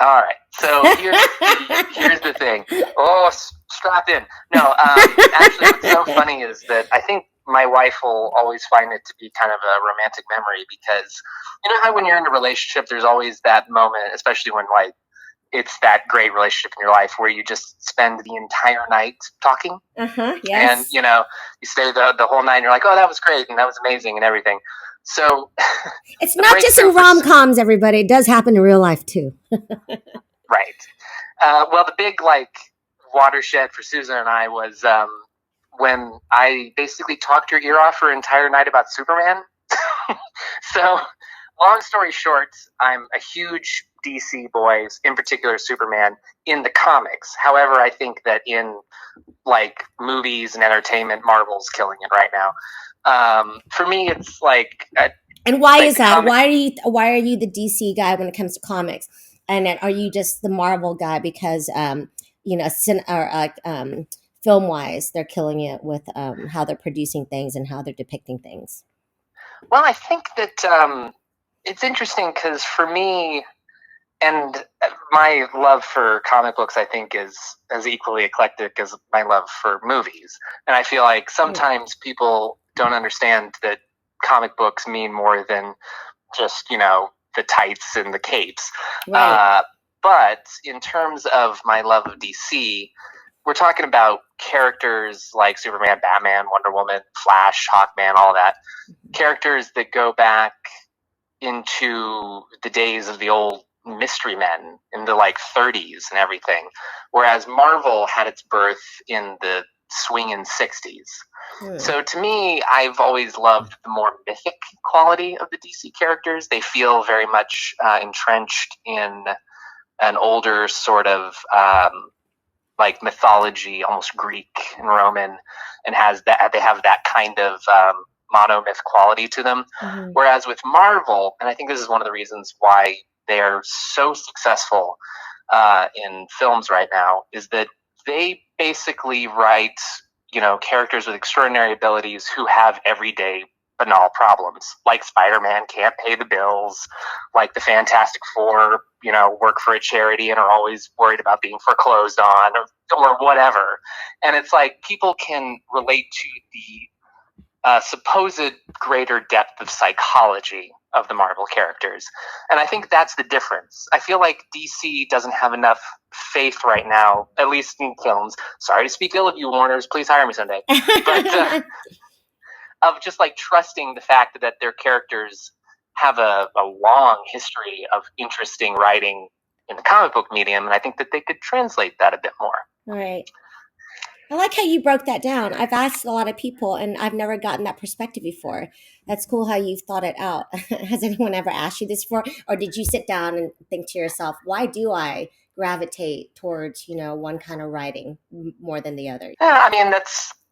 All right. So here's the thing. Oh, strap in. No, actually, what's so funny is that I think my wife will always find it to be kind of a romantic memory, because you know how when you're in a relationship, there's always that moment, especially when like it's that great relationship in your life where you just spend the entire night talking, Uh-huh. and Yes. you stay the whole night and you're like, oh, that was great and that was amazing and everything. So It's the not just breakthrough in for rom-coms, everybody. It does happen in real life too. right. Well, the big like watershed for Susan and I was when I basically talked her ear off for an entire night about Superman. So, long story short, I'm a huge DC boy, in particular Superman, in the comics. However, I think that in like movies and entertainment, Marvel's killing it right now. For me, it's And why like is the that? comic. Why are you the DC guy when it comes to comics? And then are you just the Marvel guy because film wise they're killing it with how they're producing things and how they're depicting things? Well, I think that it's interesting because for me, and my love for comic books, I think, is as equally eclectic as my love for movies. And I feel like Mm. sometimes people don't understand that comic books mean more than just the tights and the capes. Right. Uh, but in terms of my love of DC, we're talking about characters like Superman, Batman, Wonder Woman, Flash, Hawkman, all that. Characters that go back into the days of the old mystery men in the like 30s and everything, whereas Marvel had its birth in the swinging 60s. Mm. So to me, I've always loved the more mythic quality of the DC characters. They feel very much entrenched in an older sort of like mythology, almost Greek and Roman, and has that they have that kind of monomyth quality to them. Mhm. Whereas with Marvel, and I think this is one of the reasons why they're so successful, in films right now is that they basically write, characters with extraordinary abilities who have everyday banal problems. Like Spider-Man can't pay the bills, like the Fantastic Four, work for a charity and are always worried about being foreclosed on or whatever. And it's like people can relate to the supposed greater depth of psychology of the Marvel characters. And I think that's the difference. I feel like DC doesn't have enough faith right now, at least in films. Sorry to speak ill of you, Warners. Please hire me someday. But of just like trusting the fact that their characters have a long history of interesting writing in the comic book medium. And I think that they could translate that a bit more. Right. I like how you broke that down. I've asked a lot of people and I've never gotten that perspective before. That's cool how you've thought it out. Has anyone ever asked you this before? Or did you sit down and think to yourself, why do I gravitate towards, one kind of writing more than the other? Yeah, I mean,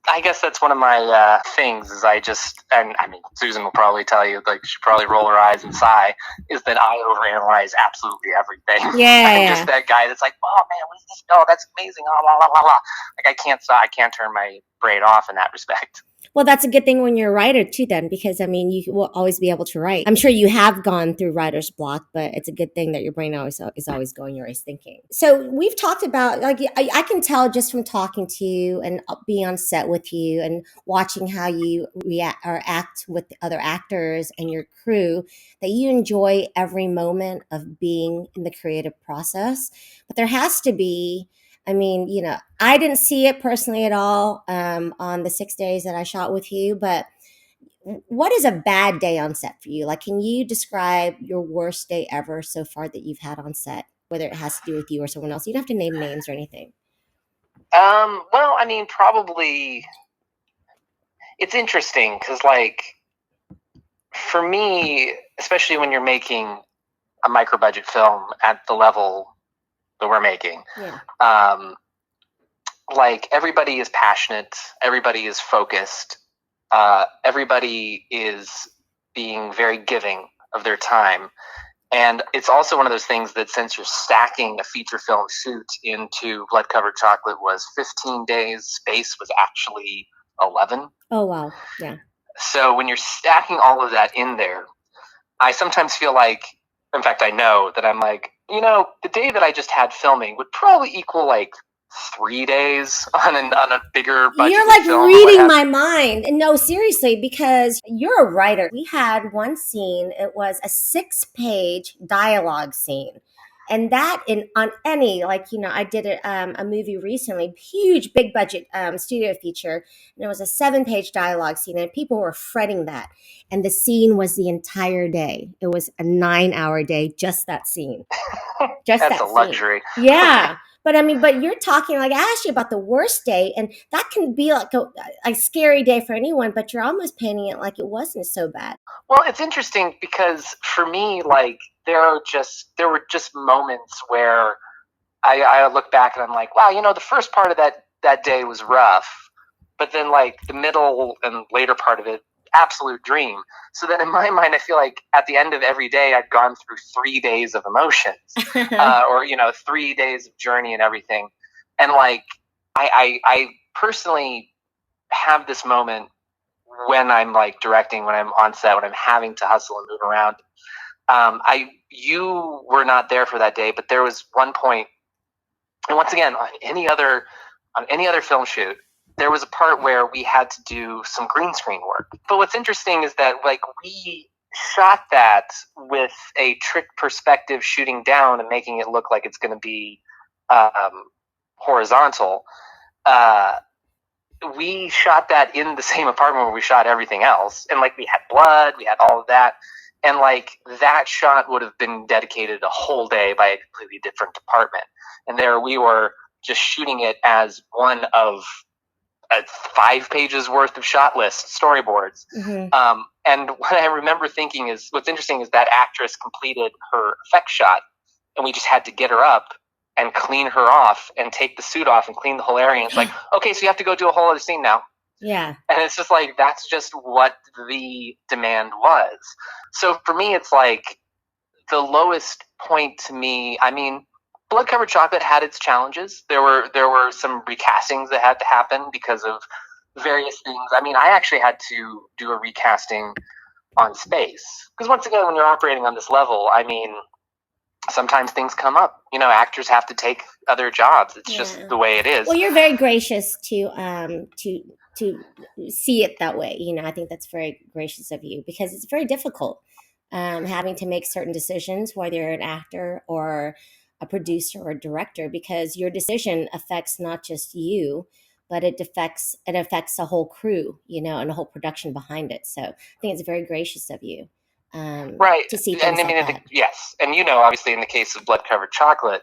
I guess that's one of my things is and I mean, Susan will probably tell you, like, she'll probably roll her eyes and sigh, is that I overanalyze absolutely everything. Yeah. I'm just that guy that's like, oh man, what is this? Oh, that's amazing. Oh, la, la, la, la. Like, I can't turn my brain off in that respect. Well, that's a good thing when you're a writer too, then, because I mean, you will always be able to write. I'm sure you have gone through writer's block, but it's a good thing that your brain is always going, you're always thinking. So we've talked about, like, I can tell just from talking to you and being on set with you and watching how you react or act with the other actors and your crew that you enjoy every moment of being in the creative process. But there has to be, I mean, I didn't see it personally at all on the 6 days that I shot with you, but what is a bad day on set for you? Like, can you describe your worst day ever so far that you've had on set, whether it has to do with you or someone else? You don't have to name names or anything. Well, I mean, probably it's interesting because, like, for me, especially when you're making a micro budget film at the level that we're making, Yeah. Like, everybody is passionate, everybody is focused, everybody is being very giving of their time. And it's also one of those things that, since you're stacking a feature film shoot into Blood Covered Chocolate was 15 days, Space was actually 11. Oh, wow. Yeah. So when you're stacking all of that in there, I sometimes feel like, in fact, I know that I'm like, the day that I just had filming would probably equal like 3 days on a bigger budget. You're like reading my mind. No, seriously, because you're a writer. We had one scene, it was a 6-page dialogue scene. And that on any, like, I did a movie recently, huge, big budget studio feature, and it was a 7-page dialogue scene, and people were fretting that. And the scene was the entire day. It was a 9-hour day, just that scene. Just That's that a luxury. Scene. Yeah. But I mean, but you're talking, like, I asked you about the worst day, and that can be like a scary day for anyone, but you're almost painting it like it wasn't so bad. Well, it's interesting because for me, like, there were just moments where I look back and I'm like, wow, the first part of that day was rough, but then, like, the middle and later part of it, absolute dream. So then in my mind, I feel like at the end of every day, I'd gone through 3 days of emotions, or 3 days of journey and everything. And, like, I personally have this moment when I'm, like, directing, when I'm on set, when I'm having to hustle and move around. You were not there for that day, but there was one point, and once again, on any other film shoot, there was a part where we had to do some green screen work. But what's interesting is that, like, we shot that with a trick perspective, shooting down and making it look like it's going to be horizontal. We shot that in the same apartment where we shot everything else, and, like, we had blood, we had all of that, and, like, that shot would have been dedicated a whole day by a completely different department, and there we were just shooting it as one of 5 pages worth of shot list storyboards. Mm-hmm. And what I remember thinking is, what's interesting is that actress completed her effect shot, and we just had to get her up and clean her off and take the suit off and clean the whole area. And it's like, okay, so you have to go do a whole other scene now. Yeah. And it's just like, that's just what the demand was. So for me, it's like the lowest point to me, I mean, Blood Covered Chocolate had its challenges. There were some recastings that had to happen because of various things. I mean, I actually had to do a recasting on space because once again, when you're operating on this level, I mean, sometimes things come up. Actors have to take other jobs. It's just Yeah. the way it is. Well, you're very gracious to see it that way. I think that's very gracious of you because it's very difficult having to make certain decisions, whether you're an actor or a producer or a director, because your decision affects not just you, but it affects the whole crew, and the whole production behind it. So I think it's very gracious of you Right. to see And things I like mean, that. yes. And obviously in the case of Blood Covered Chocolate,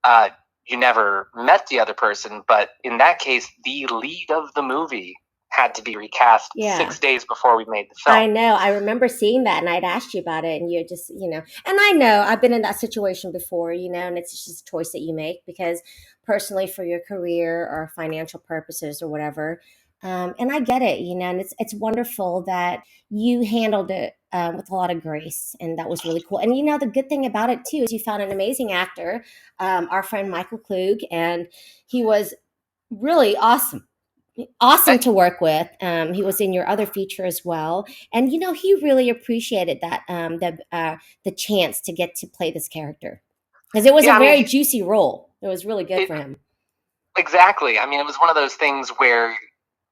uh, you never met the other person, but in that case, the lead of the movie had to be recast Yeah. 6 days before we made the I film. know. I remember seeing that, and I'd asked you about it, and you're just, and I know I've been in that situation before, and it's just a choice that you make because personally, for your career or financial purposes or whatever. And I get it, and it's wonderful that you handled it with a lot of grace, and that was really cool. And the good thing about it too is you found an amazing actor, our friend Michael Klug, and he was really awesome Thank to you. work with. He was in your other feature as well, and he really appreciated that the chance to get to play this character because it was a Yeah, I mean, very juicy role. It was really good it for him. exactly. I mean, it was one of those things where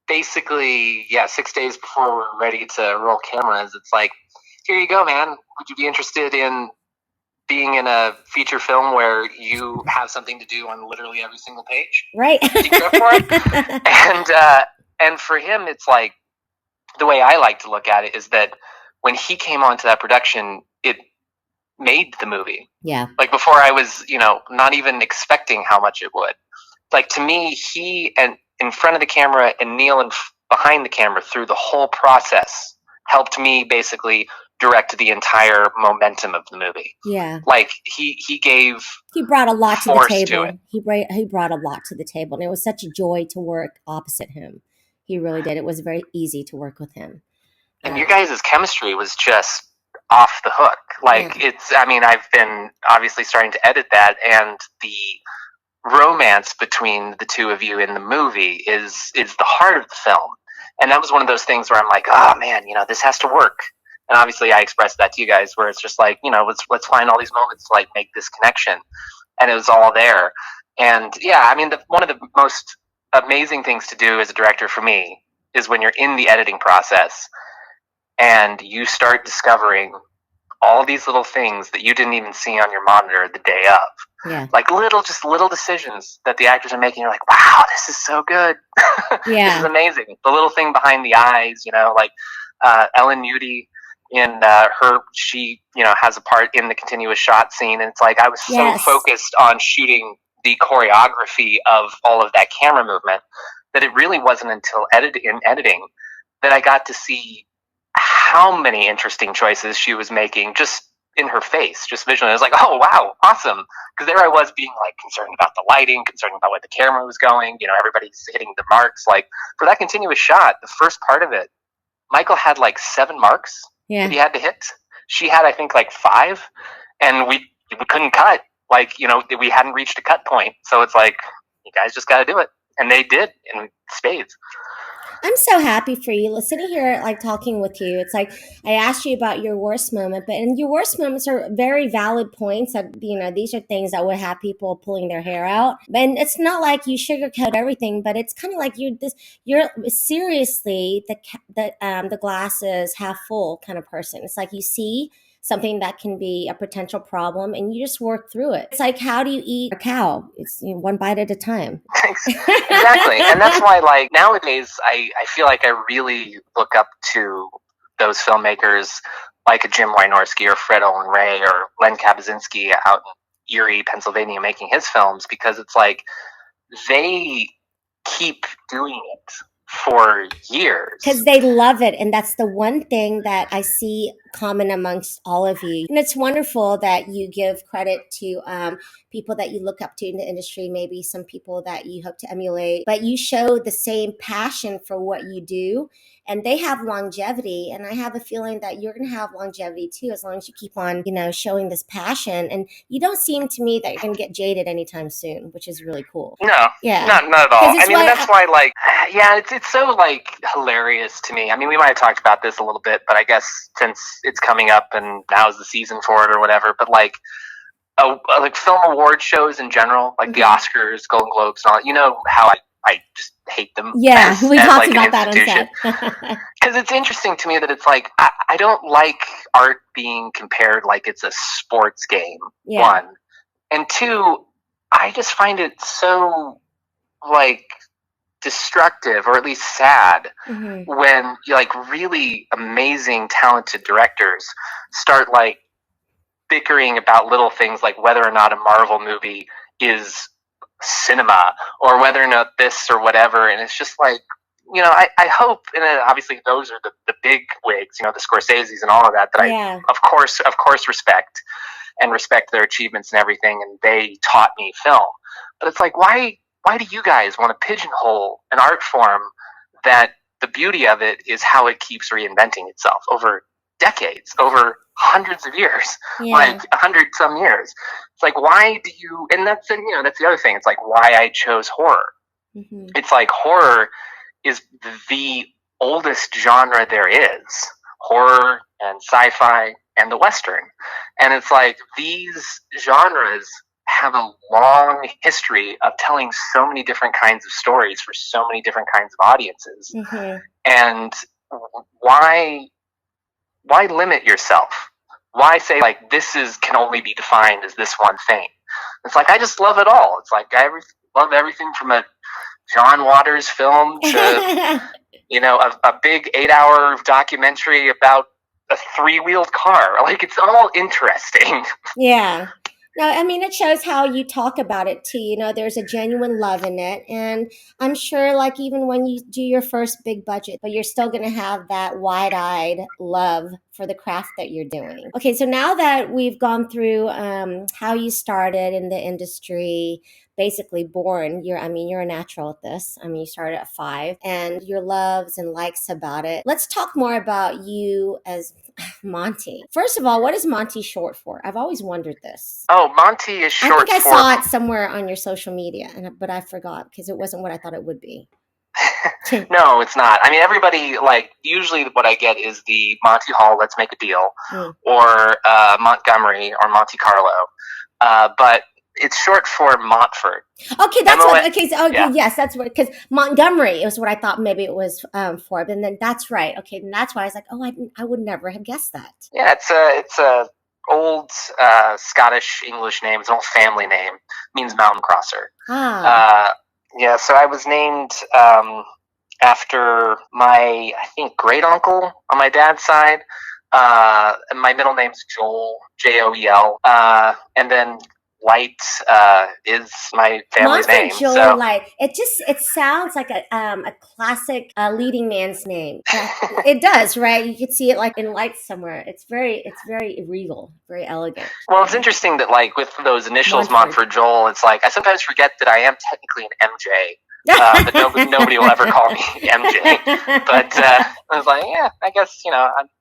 basically, yeah, 6 days before we're ready to roll cameras, it's like, here you go, man. Would you be interested in being in a feature film where you have something to do on literally every single page? Right. Would you go for it? And for him, it's like the way I like to look at it is that when he came onto that production, it made the movie. Yeah. Like before, I was not even expecting how much it would. Like to me, he and in front of the camera and Neil behind the camera through the whole process helped me basically direct the entire momentum of the movie. Yeah. Like he gave He brought a lot to the force to it. table. He brought a lot to the table, and it was such a joy to work opposite him. He really did. It was very easy to work with him. And your Um, guys' chemistry was just off the hook. yeah. Like I mean, I've been obviously starting to edit that, and the romance between the two of you in the movie is the heart of the film. And that was one of those things where I'm like, oh man, this has to work. And obviously, I expressed that to you guys, where it's just like, let's find all these moments to like make this connection, and it was all there. And yeah, I mean, one of the most amazing things to do as a director for me is when you're in the editing process and you start discovering all these little things that you didn't even see on your monitor the day of. Yeah. Like just little decisions that the actors are making. You're like, wow, this is so good. This is Yeah. amazing. The little thing behind the eyes, like Ellen Udy in she, has a part in the continuous shot scene. And it's like, I was so Yes. focused on shooting the choreography of all of that camera movement that it really wasn't until editing that I got to see how many interesting choices she was making just in her face, just visually. I was like, oh, wow, awesome. Because there I was being like concerned about the lighting, concerned about where the camera was going, everybody's hitting the marks. Like for that continuous shot, the first part of it, Michael had like 7 marks that Yeah. he had to hit. She had, I think, like 5, and we couldn't cut. Like, we hadn't reached a cut point. So it's like, you guys just got to do it. And they did in spades. I'm so happy for you. Sitting here, like talking with you, it's like I asked you about your worst moment, but and your worst moments are very valid points. That these are things that would have people pulling their hair out. And it's not like you sugarcoat everything, but it's kind of like you're seriously the glasses half full kind of person. It's like you see something that can be a potential problem and you just work through it. It's like how do you eat a cow? It's one bite at a time. Exactly. And that's why, like, nowadays, I feel like I really look up to those filmmakers like a Jim Wynorski or Fred Olen Ray or Len Kabaczynski out in Erie, Pennsylvania, making his films because it's like they keep doing it. for years. Because they love it. And that's the one thing that I see common amongst all of you. And it's wonderful that you give credit to people that you look up to in the industry, maybe some people that you hope to emulate, but you show the same passion for what you do. And they have longevity. And I have a feeling that you're going to have longevity too, as long as you keep on, showing this passion. And you don't seem to me that you're going to get jaded anytime soon, which is really cool. No, Yeah. not at Because all. I it's mean, and why, that's why, like, yeah, it's so like hilarious to me. I mean, we might have talked about this a little bit, but I guess since it's coming up and now's the season for it or whatever, but like film award shows in general, like the Mhm. Oscars, Golden Globes, and all that. You know how I just hate them Yeah, we as talked like an about that on institution, set. because it's interesting to me that it's like I don't like art being compared like it's a sports game. Yeah. One and two, I just find it so like destructive or at least sad Hmm. when like really amazing talented directors start like bickering about little things like whether or not a Marvel movie is cinema or whether or not this or whatever. And it's just like, I hope, and obviously those are the big wigs, the Scorseses and all of that I Yeah. of course respect their achievements and everything, and they taught me film. But it's like, why do you guys want to pigeonhole an art form that the beauty of it is how it keeps reinventing itself over decades, over hundreds of years, like Yeah. 100 some years? It's like, why do you? And that's the other thing. It's like why I chose horror. Hmm. It's like horror is the oldest genre there is. Horror and sci-fi and the western. And it's like these genres have a long history of telling so many different kinds of stories for so many different kinds of audiences. Hmm. And why why limit yourself? Why say like this is can only be defined as this one thing? It's like I just love it all. It's like love everything from a John Waters film to a big 8 hour documentary about a three-wheeled car. Like it's all interesting. Yeah. No, I mean, it shows how you talk about it too. There's a genuine love in it. And I'm sure, like, even when you do your first big budget, but you're still going to have that wide eyed love for the craft that you're doing. Okay, so now that we've gone through how you started in the industry, basically born, you're a natural at this. You started at 5 and your loves and likes about it. Let's talk more about you as Monte. First of all, what is Monte short for? I've always wondered this. Oh, Monty is I think short I for. saw it somewhere on your social media, but I forgot because it wasn't what I thought it would be. No, it's not. I mean, everybody like usually what I get is the Monty Hall, let's make a deal, Mm. or Montgomery or Monte Carlo, but it's short for Montfort. Okay, that's MON. what. Okay, so, okay, Yeah, yes, that's what. Because Montgomery is what I thought maybe it was for, and then that's right. Okay, and that's why I was like, oh, I would never have guessed that. yeah. It's a old Scottish English name. It's an old family name. It means mountain crosser. Ah, Uh, yeah. So I was named after my, I think, great uncle on my dad's side. And my middle name's Joel, Joel, and then Light is my family's Monster name. Joe So Light. It sounds like a classic leading man's name. It does, right? You could see it like in lights somewhere. It's very regal, very elegant. well, it's interesting that like with those initials Montford. Montfort Joel, it's like I sometimes forget that I am technically an MJ. But nobody will ever call me MJ. But I was like, yeah, I guess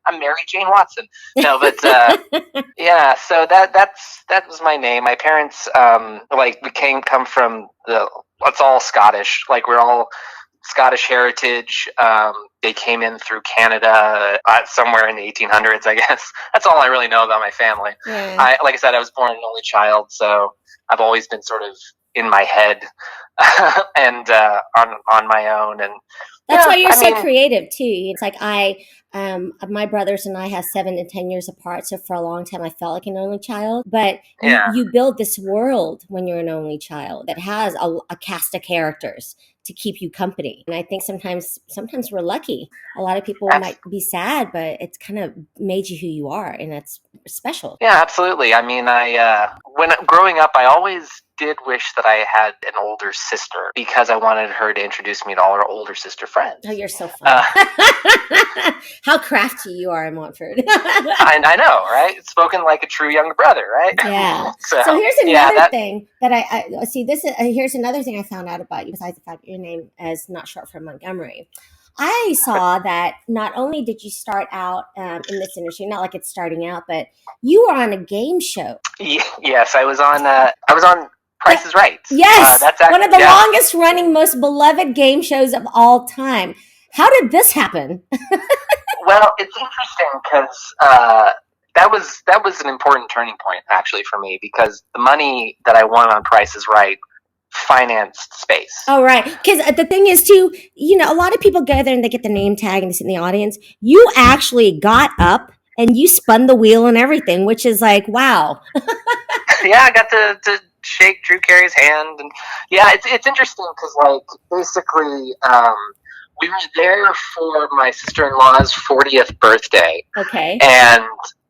I'm Mary Jane Watson. No, but yeah. So that was my name. My parents like we come from it's all Scottish. Like we're all Scottish heritage. They came in through Canada somewhere in the 1800s, I guess. That's all I really know about my family. Yeah. Like I said, I was born an only child, so I've always been sort of in my head and on my own. And That's yeah, why you're I so mean, creative too. It's like my brothers and I have 7 and 10 years apart. So for a long time, I felt like an only child. But you yeah, you build this world when you're an only child that has a cast of characters to keep you company. And I think sometimes we're lucky. A lot of people might be sad, but it's kind of made you who you are, and that's special. yeah, absolutely. I mean, I when growing up, I always did wish that I had an older sister because I wanted her to introduce me to all her older sister friends. Oh, you're so funny. How crafty you are, Montford. I know, right? Spoken like a true younger brother, right? Yeah. So So here's yeah, another that thing that I see. This is here's another thing I found out about you. Besides the fact that your name is not short for Montgomery, I saw that not only did you start out in this industry, not like it's starting out, but you were on a game show. yes, I was on. I was on Price That is Right. yes, That's one of the yeah. longest running, most beloved game shows of all time. How did this happen? Well, it's interesting because that was an important turning point actually for me because the money that I won on Price is Right financed Space. Oh, right. Because the thing is, too, a lot of people go there and they get the name tag and they sit in the audience. You actually got up and you spun the wheel and everything, which is like, wow. Yeah, I got to shake Drew Carey's hand, and yeah, it's interesting because like basically we were there for my sister in law's 40th birthday, Okay. and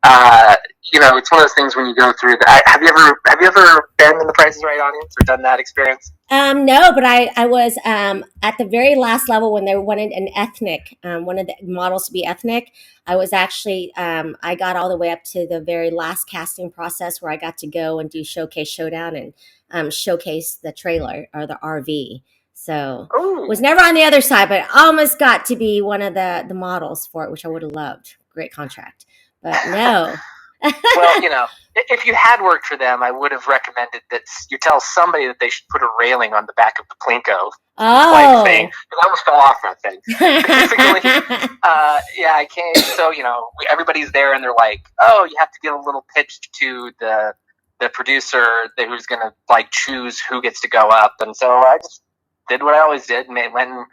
uh, it's one of those things when you go through. Have you ever been in the Price is Right audience or done that experience? No, but I was at the very last level when they wanted an ethnic, one of the models to be ethnic. I was actually, I got all the way up to the very last casting process where I got to go and do Showcase Showdown and showcase the trailer or the RV. So Ooh. was never on the other side, but almost got to be one of the models for it, which I would have loved. Great contract, but no. Well, if you had worked for them, I would have recommended that you tell somebody that they should put a railing on the back of the Plinko, like thing. Oh. I almost fell off that thing. Basically, yeah, I came. So everybody's there, and they're like, "Oh, you have to give a little pitch to the producer who's going to like choose who gets to go up." And so I just did what I always did, went and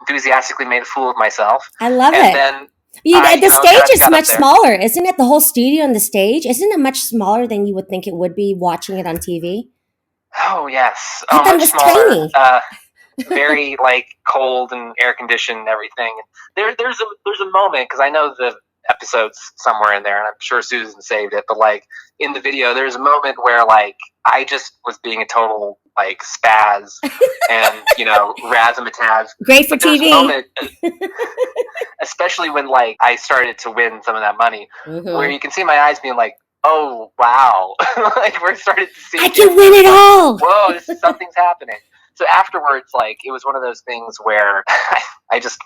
enthusiastically made a fool of myself. I love and it. then The stage is got much smaller, isn't it? The whole studio and the stage, isn't it much smaller than you would think it would be watching it on TV? Oh yes, I oh thought it much was smaller. tiny. Very like cold and air conditioned and everything. There's a moment because I know the episode's somewhere in there, and I'm sure Susan saved it. But like in the video, there's a moment where like I just was being a total like spaz and razzmatazz. Great for But there's a TV. moment, especially when like I started to win some of that money, where you can see my eyes being like, "Oh wow!" Like we're starting to see. I can win it all. Whoa, something's happening. So afterwards, like it was one of those things where I just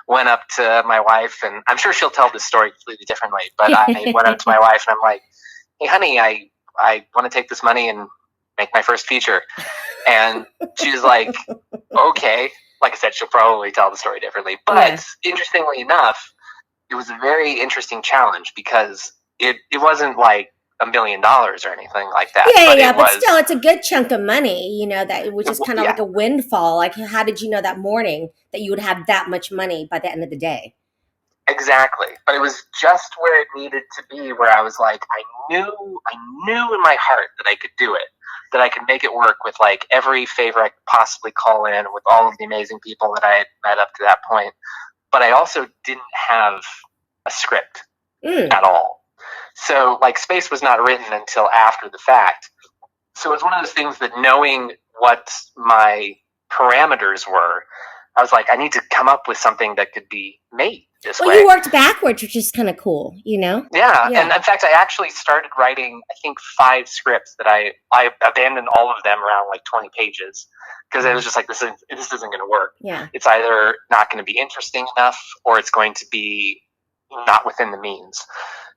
went up to my wife, and I'm sure she'll tell this story completely differently. But I went up to my wife, and I'm like, "Hey, honey, I want to take this money and make my first feature." And she's like, "Okay." Like I said, she'll probably tell the story differently. But interestingly enough, it was a very interesting challenge because it wasn't like $1 million or anything like that. But still, it's a good chunk of money. That which is kind of like a windfall. Like, how did you know that morning that you would have that much money by the end of the day? Exactly, but it was just where it needed to be. Where I was like, I knew in my heart that I could do it, that I could make it work with like every favor I could possibly call in, with all of the amazing people that I had met up to that point. But I also didn't have a script at all. So like Space was not written until after the fact. So it was one of those things that knowing what my parameters were, I was like, I need to come up with something that could be made this way. Well, you worked backwards, which is kind of cool, Yeah. And in fact, I actually started writing, I think, 5 scripts that I abandoned all of them around like 20 pages because it was just like, this isn't going to work. Yeah. It's either not going to be interesting enough or it's going to be not within the means.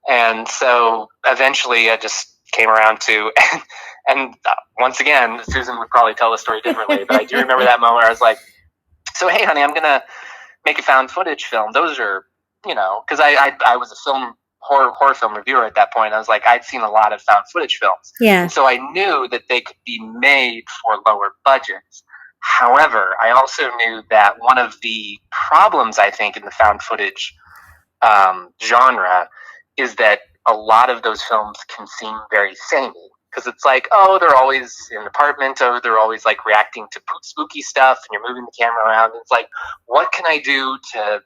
And so eventually I just came around to, and once again, Susan would probably tell the story differently, but I do remember that moment where I was like, so, hey, honey, I'm going to make a found footage film. Those are, because I was a horror film reviewer at that point. I was like, I'd seen a lot of found footage films. Yeah. And so I knew that they could be made for lower budgets. However, I also knew that one of the problems, I think, in the found footage genre is that a lot of those films can seem very samey. Because it's like, oh, they're always in an apartment, oh, they're always like reacting to spooky stuff, and you're moving the camera around. And it's like, what can I do to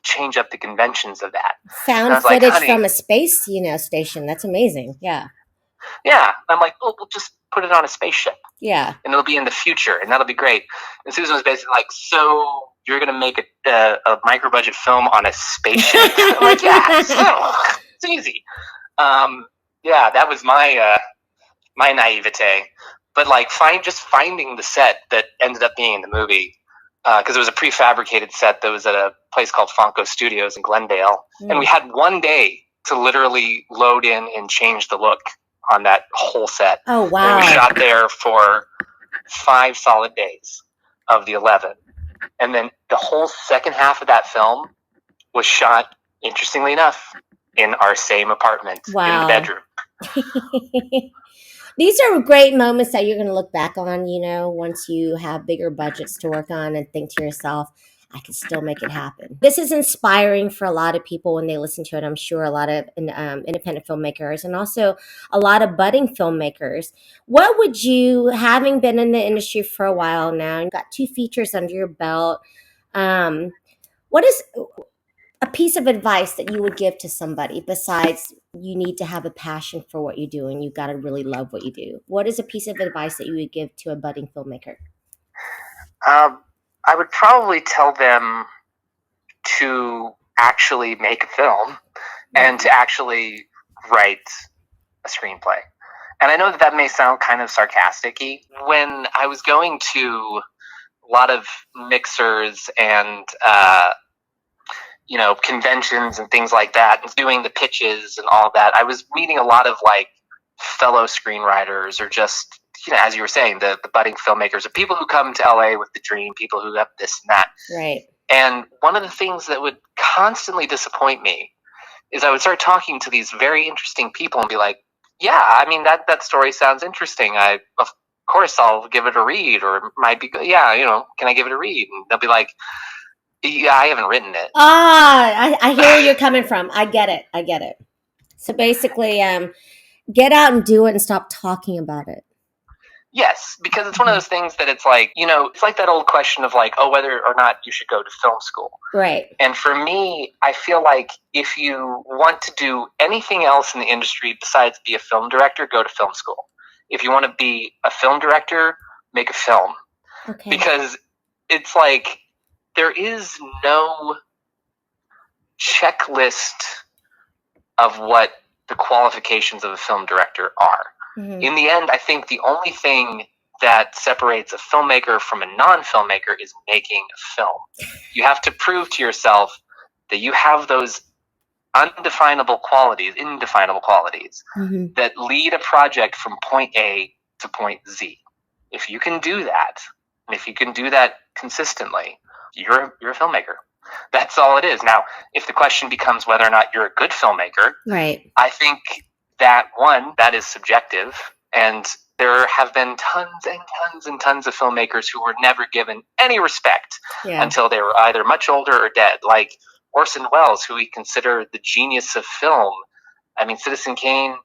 change up the conventions of that? Found footage from a space, station. That's amazing. Yeah. Yeah. I'm like, well, just put it on a spaceship. Yeah. And it'll be in the future, and that'll be great. And Susan was basically like, so you're going to make a micro-budget film on a spaceship? I'm like, yeah, so, it's easy. Yeah, that was my naivete. But like, finding the set that ended up being in the movie, because it was a prefabricated set that was at a place called Fonco Studios in Glendale, and we had one day to literally load in and change the look on that whole set. Oh, wow. And we shot there for 5 solid days of the 11. And then the whole second half of that film was shot, interestingly enough, in our same apartment in the bedroom. These are great moments that you're going to look back on, once you have bigger budgets to work on and think to yourself, I can still make it happen. This is inspiring for a lot of people when they listen to it. I'm sure a lot of independent filmmakers and also a lot of budding filmmakers. What would you, having been in the industry for a while now, you've got 2 features under your belt, what is a piece of advice that you would give to somebody besides you need to have a passion for what you do and you've got to really love what you do? What is a piece of advice that you would give to a budding filmmaker? I would probably tell them to actually make a film and to actually write a screenplay. And I know that may sound kind of sarcastic-y. When I was going to a lot of mixers and conventions and things like that, and doing the pitches and all of that, I was meeting a lot of like fellow screenwriters, or just, as you were saying, the budding filmmakers, or people who come to LA with the dream, people who have this and that. Right. And one of the things that would constantly disappoint me is I would start talking to these very interesting people and be like, yeah, I mean, that story sounds interesting. Of course I'll give it a read, or it might be good. Yeah, can I give it a read? And they'll be like, yeah, I haven't written it. I hear where you're coming from. I get it. So basically, get out and do it and stop talking about it. Yes, because it's one of those things that it's like, it's like that old question of like, oh, whether or not you should go to film school. Right. And for me, I feel like if you want to do anything else in the industry besides be a film director, go to film school. If you want to be a film director, make a film. Okay. Because it's like, there is no checklist of what the qualifications of a film director are. Mm-hmm. In the end, I think the only thing that separates a filmmaker from a non-filmmaker is making a film. You have to prove to yourself that you have those indefinable qualities mm-hmm. that lead a project from point A to point Z. If you can do that, and if you can do that consistently, you're a filmmaker. That's all it is. Now, if the question becomes whether or not you're a good filmmaker, right? I think that is subjective, and there have been tons and tons and tons of filmmakers who were never given any respect until they were either much older or dead, like Orson Welles, who we consider the genius of film. I mean, Citizen Kane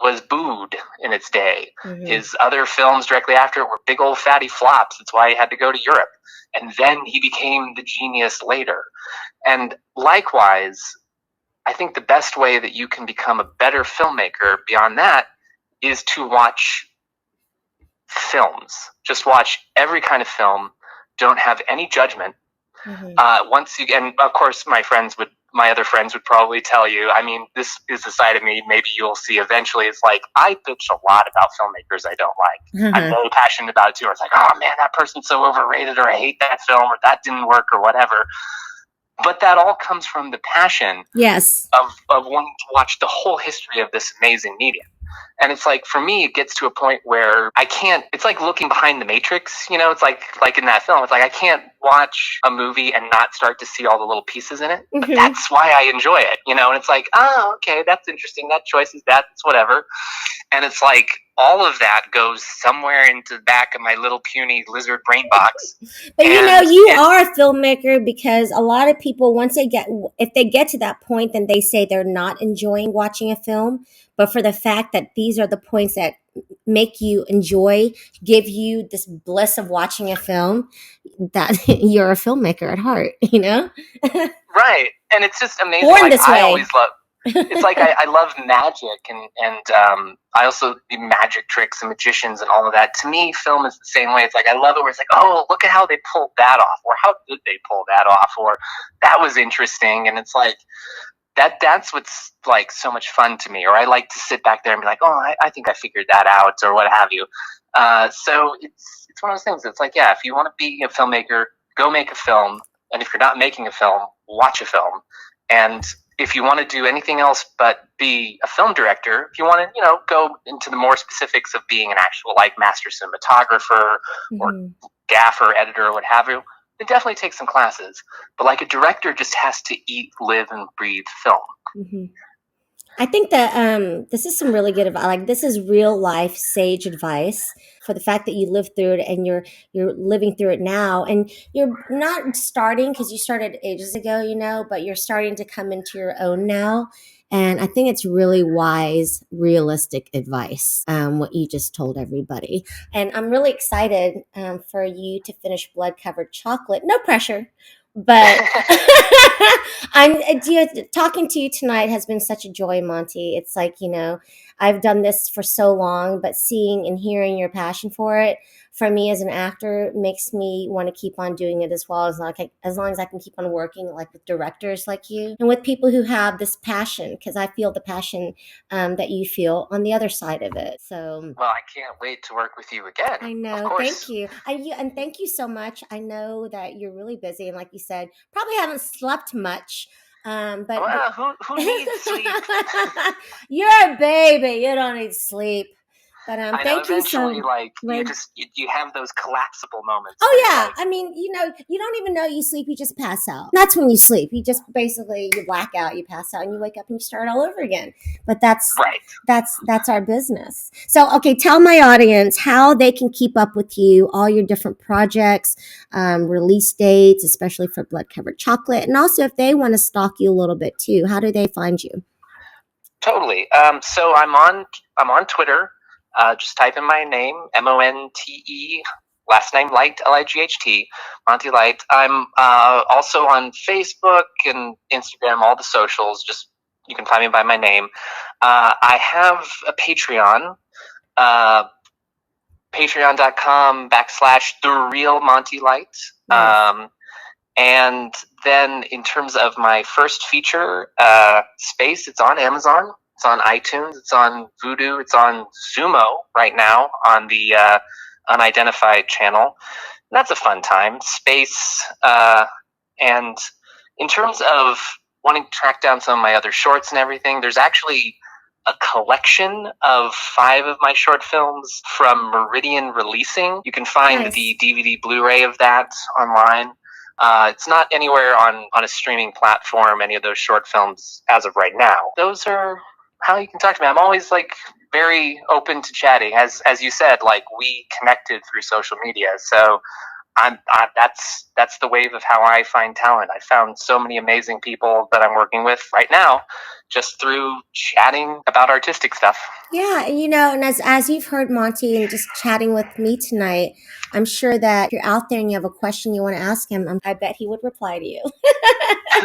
was booed in its day. Mm-hmm. His other films directly after it were big old fatty flops. That's why he had to go to Europe. And then he became the genius later. And likewise, I think the best way that you can become a better filmmaker beyond that is to watch films. Just watch every kind of film. Don't have any judgment. Mm-hmm. And of course, my other friends would probably tell you, I mean, this is a side of me maybe you'll see eventually. It's like, I bitch a lot about filmmakers I don't like. Mm-hmm. I'm very passionate about it too. It's like, oh man, that person's so overrated, or I hate that film, or that didn't work, or whatever. But that all comes from the passion of wanting to watch the whole history of this amazing medium. And it's like, for me, it gets to a point where I can't, it's like looking behind the Matrix, it's like in that film, it's like I can't watch a movie and not start to see all the little pieces in it. Mm-hmm. But that's why I enjoy it, and it's like, oh, okay, that's interesting, that choice is that, it's whatever. And it's like, all of that goes somewhere into the back of my little puny lizard brain box. But you are a filmmaker, because a lot of people, if they get to that point, then they say they're not enjoying watching a film. But for the fact that these are the points that make you enjoy, give you this bliss of watching a film, that you're a filmmaker at heart, Right. And it's just amazing. Born this way. I always love, it's like I love magic and I also do magic tricks and magicians and all of that. To me, film is the same way. It's like I love it where it's like, oh, look at how they pulled that off, or how did they pull that off, or that was interesting. And it's like that's what's like so much fun to me. Or I like to sit back there and be like, oh, I think I figured that out, or what have you. So it's one of those things. It's like, yeah, if you want to be a filmmaker, go make a film, and if you're not making a film, watch a film. And if you want to do anything else but be a film director, if you want to, go into the more specifics of being an actual like master cinematographer or Mm-hmm. gaffer, editor, or what have you, then definitely take some classes. But like a director just has to eat, live, and breathe film. Mm-hmm. I think that this is some really good advice. Like this is real life sage advice for the fact that you lived through it and you're living through it now, and you're not starting because you started ages ago, but you're starting to come into your own now. And I think it's really wise, realistic advice, what you just told everybody. And I'm really excited for you to finish Blood Covered Chocolate. No pressure, but talking to you tonight has been such a joy, Monty. It's like, I've done this for so long, but seeing and hearing your passion for it, for me as an actor, makes me want to keep on doing it as well, as long as I can keep on working like with directors like you and with people who have this passion, because I feel the passion that you feel on the other side of it. So Well, I can't wait to work with you again. I Of know. Thank course. you. And thank you so much. I know that you're really busy, and like you said, probably haven't slept much. But Well, who needs sleep? you're a baby. You don't need sleep. But I know thank you eventually, so. like Like, you have those collapsible moments where oh you're yeah, like, I mean, you don't even know you sleep. You just pass out. That's when you sleep. You just basically you black out, you pass out, and you wake up and you start all over again. But right. that's our business. So okay, tell my audience how they can keep up with you, all your different projects, release dates, especially for Blood Covered Chocolate, and also if they want to stalk you a little bit too, how do they find you? Totally. So I'm on Twitter. Just type in my name, Monte, last name Light, Light, Monty Light. I'm also on Facebook and Instagram, all the socials. Just you can find me by my name. I have a Patreon, uh, patreon.com/ the real Monty Light. Nice. And then in terms of my first feature, Space, it's on Amazon, it's on iTunes, it's on Vudu, it's on Zumo right now on the unidentified channel. And that's a fun time. Space, and in terms of wanting to track down some of my other shorts and everything, there's actually a collection of 5 of my short films from Meridian Releasing. You can find Nice. the DVD Blu-ray of that online. It's not anywhere on a streaming platform, any of those short films as of right now. Those are how you can talk to me. I'm always like very open to chatting. As you said, like we connected through social media. So that's the wave of how I find talent. I found so many amazing people that I'm working with right now just through chatting about artistic stuff. Yeah, and as you've heard Monty and just chatting with me tonight, I'm sure that if you're out there and you have a question you want to ask him, I bet he would reply to you.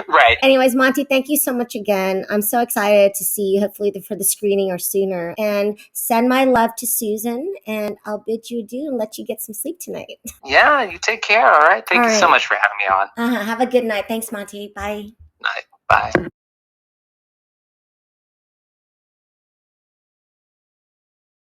Right. Anyways, Monty, thank you so much again. I'm so excited to see you, hopefully for the screening or sooner. And send my love to Susan, and I'll bid you adieu and let you get some sleep tonight. Yeah, you take care. All right. All Thank you so right. much for having me on. Have a good night. Thanks, Monty. Bye. Bye.